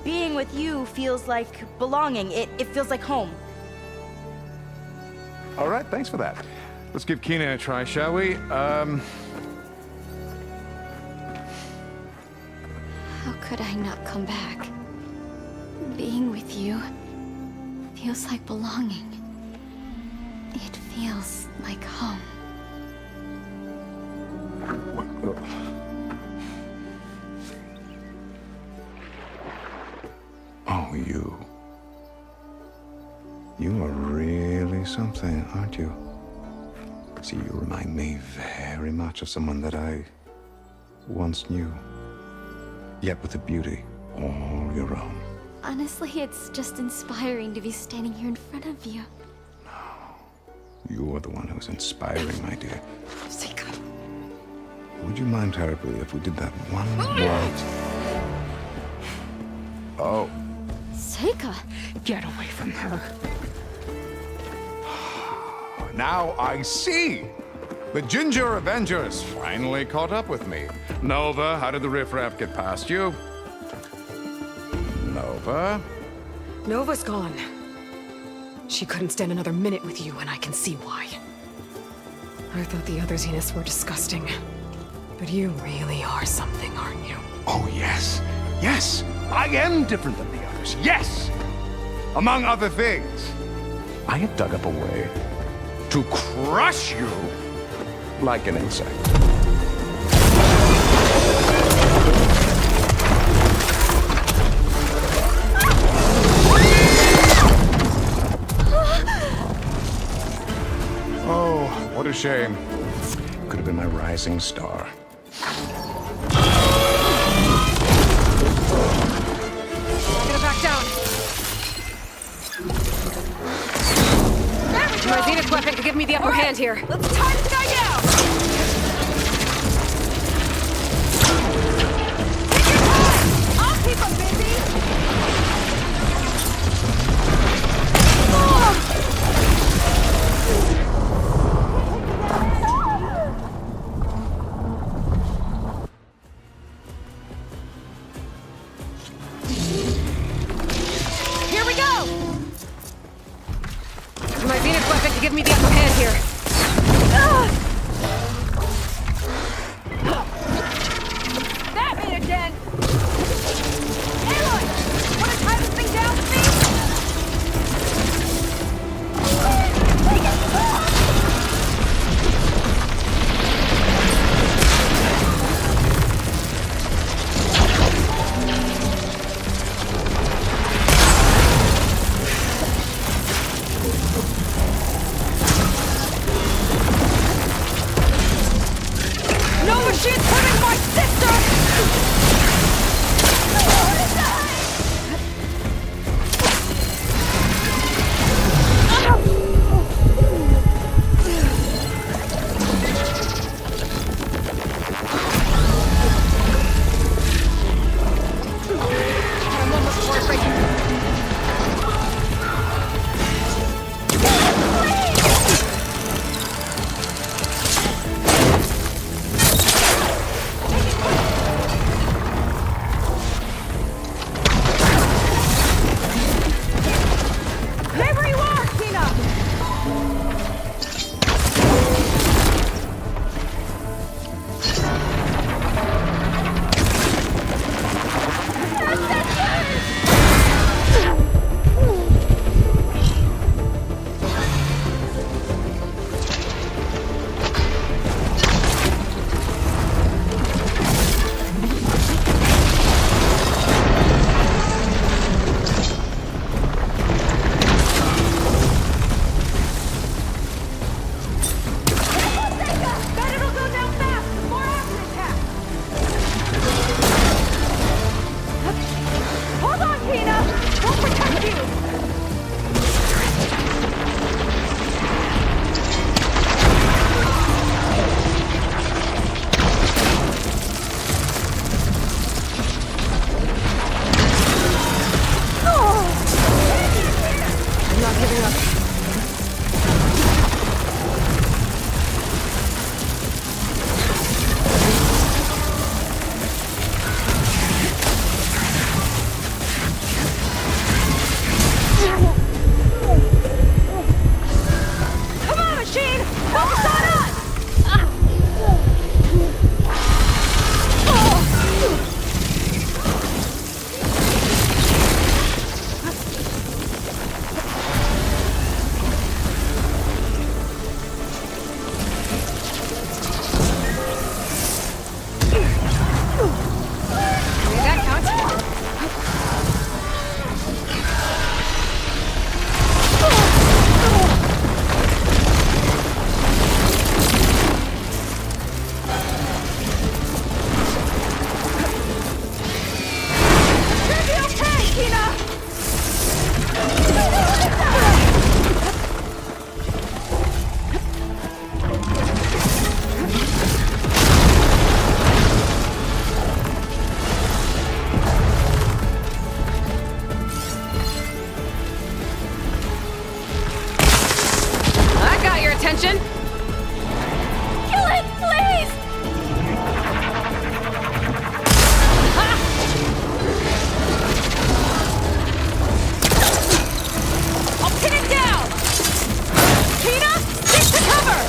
Being with you feels like belonging. It feels like home. All right, thanks for that. Let's give Kina a try, shall we? How could I not come back? Being with you feels like belonging. It feels like home. Oh, you. You are really something, aren't you? See, you remind me very much of someone that I once knew. Yet with a beauty all your own. Honestly, it's just inspiring to be standing here in front of you. You are the one who's inspiring, my dear. Seika. Would you mind terribly if we did that one more? Oh. Seika! Get away from her. Now I see! The Ginger Avengers finally caught up with me. Nova, how did the riffraff get past you? Nova? Nova's gone. She couldn't stand another minute with you, and I can see why. I thought the other Zeniths were disgusting. But you really are something, aren't you? Oh, yes. Yes! I am different than the others. Yes! Among other things, I have dug up a way to crush you like an insect. Oh, what a shame. Could have been my rising star. I'm gonna back down. My Zenith weapon could give me the upper hand here. Let's tie this guy down! Take your time! I'll keep him busy! give me the upper hand here. That made a dent! Aloy! Wanna tie this thing down for me? No machine's hurting my sister! I'm almost heartbreaking. There you are, Tina! Bet it'll go down fast before acid attack! Hold on, Tina! We'll protect you! I'm not giving up. Come on, machine! Focus on us! That counts. You'll be okay, Tina! I got your attention. Kill it, please! I'll pin it down! Tina, stick to cover!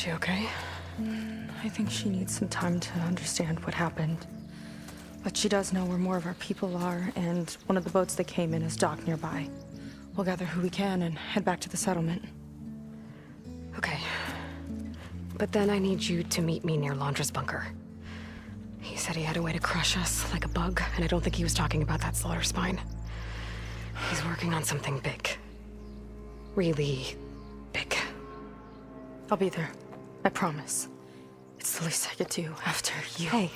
she okay? I think she needs some time to understand what happened. But she does know where more of our people are, and one of the boats that came in is docked nearby. We'll gather who we can and head back to the settlement. Okay. But then I need you to meet me near Londra's bunker. He said he had a way to crush us like a bug, and I don't think he was talking about that slaughter spine. He's working on something big. Really big. I'll be there. I promise. It's the least I could do after you. Hey.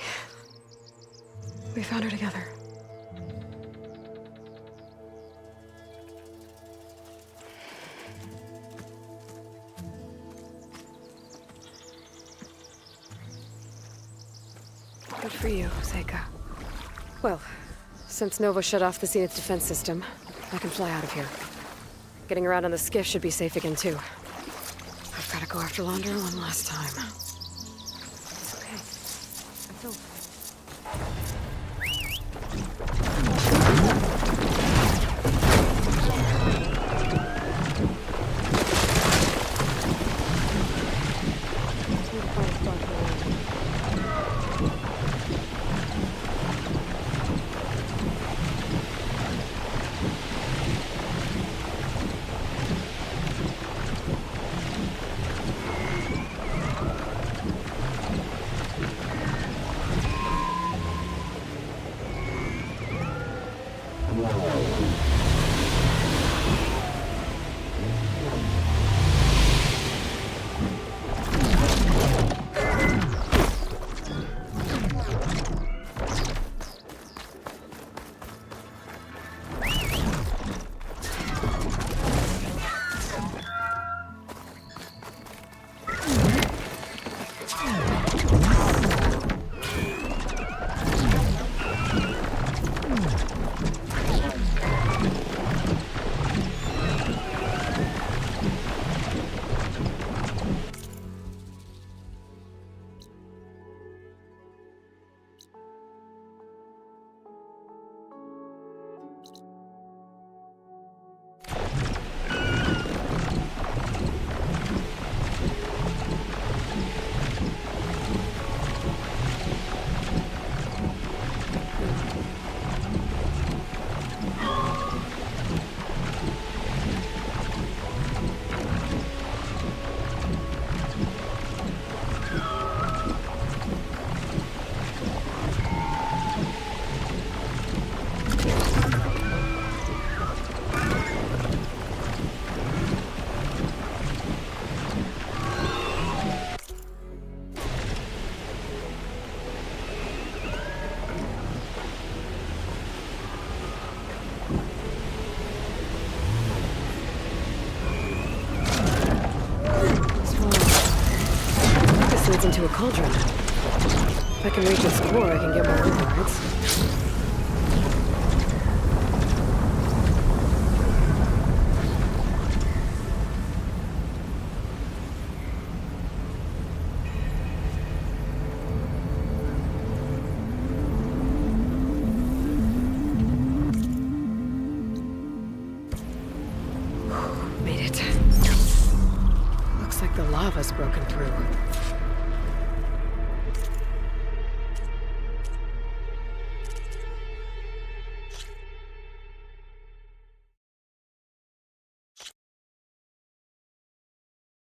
We found her together. Good for you, Seika. Well, since Nova shut off the Zenith defense system, I can fly out of here. Getting around on the skiff should be safe again, too. I've got to go after Londra one last time. It's okay. It's over. Into a cauldron. If I can reach its core, I can get more overrides. Made it. Looks like the lava's broken through.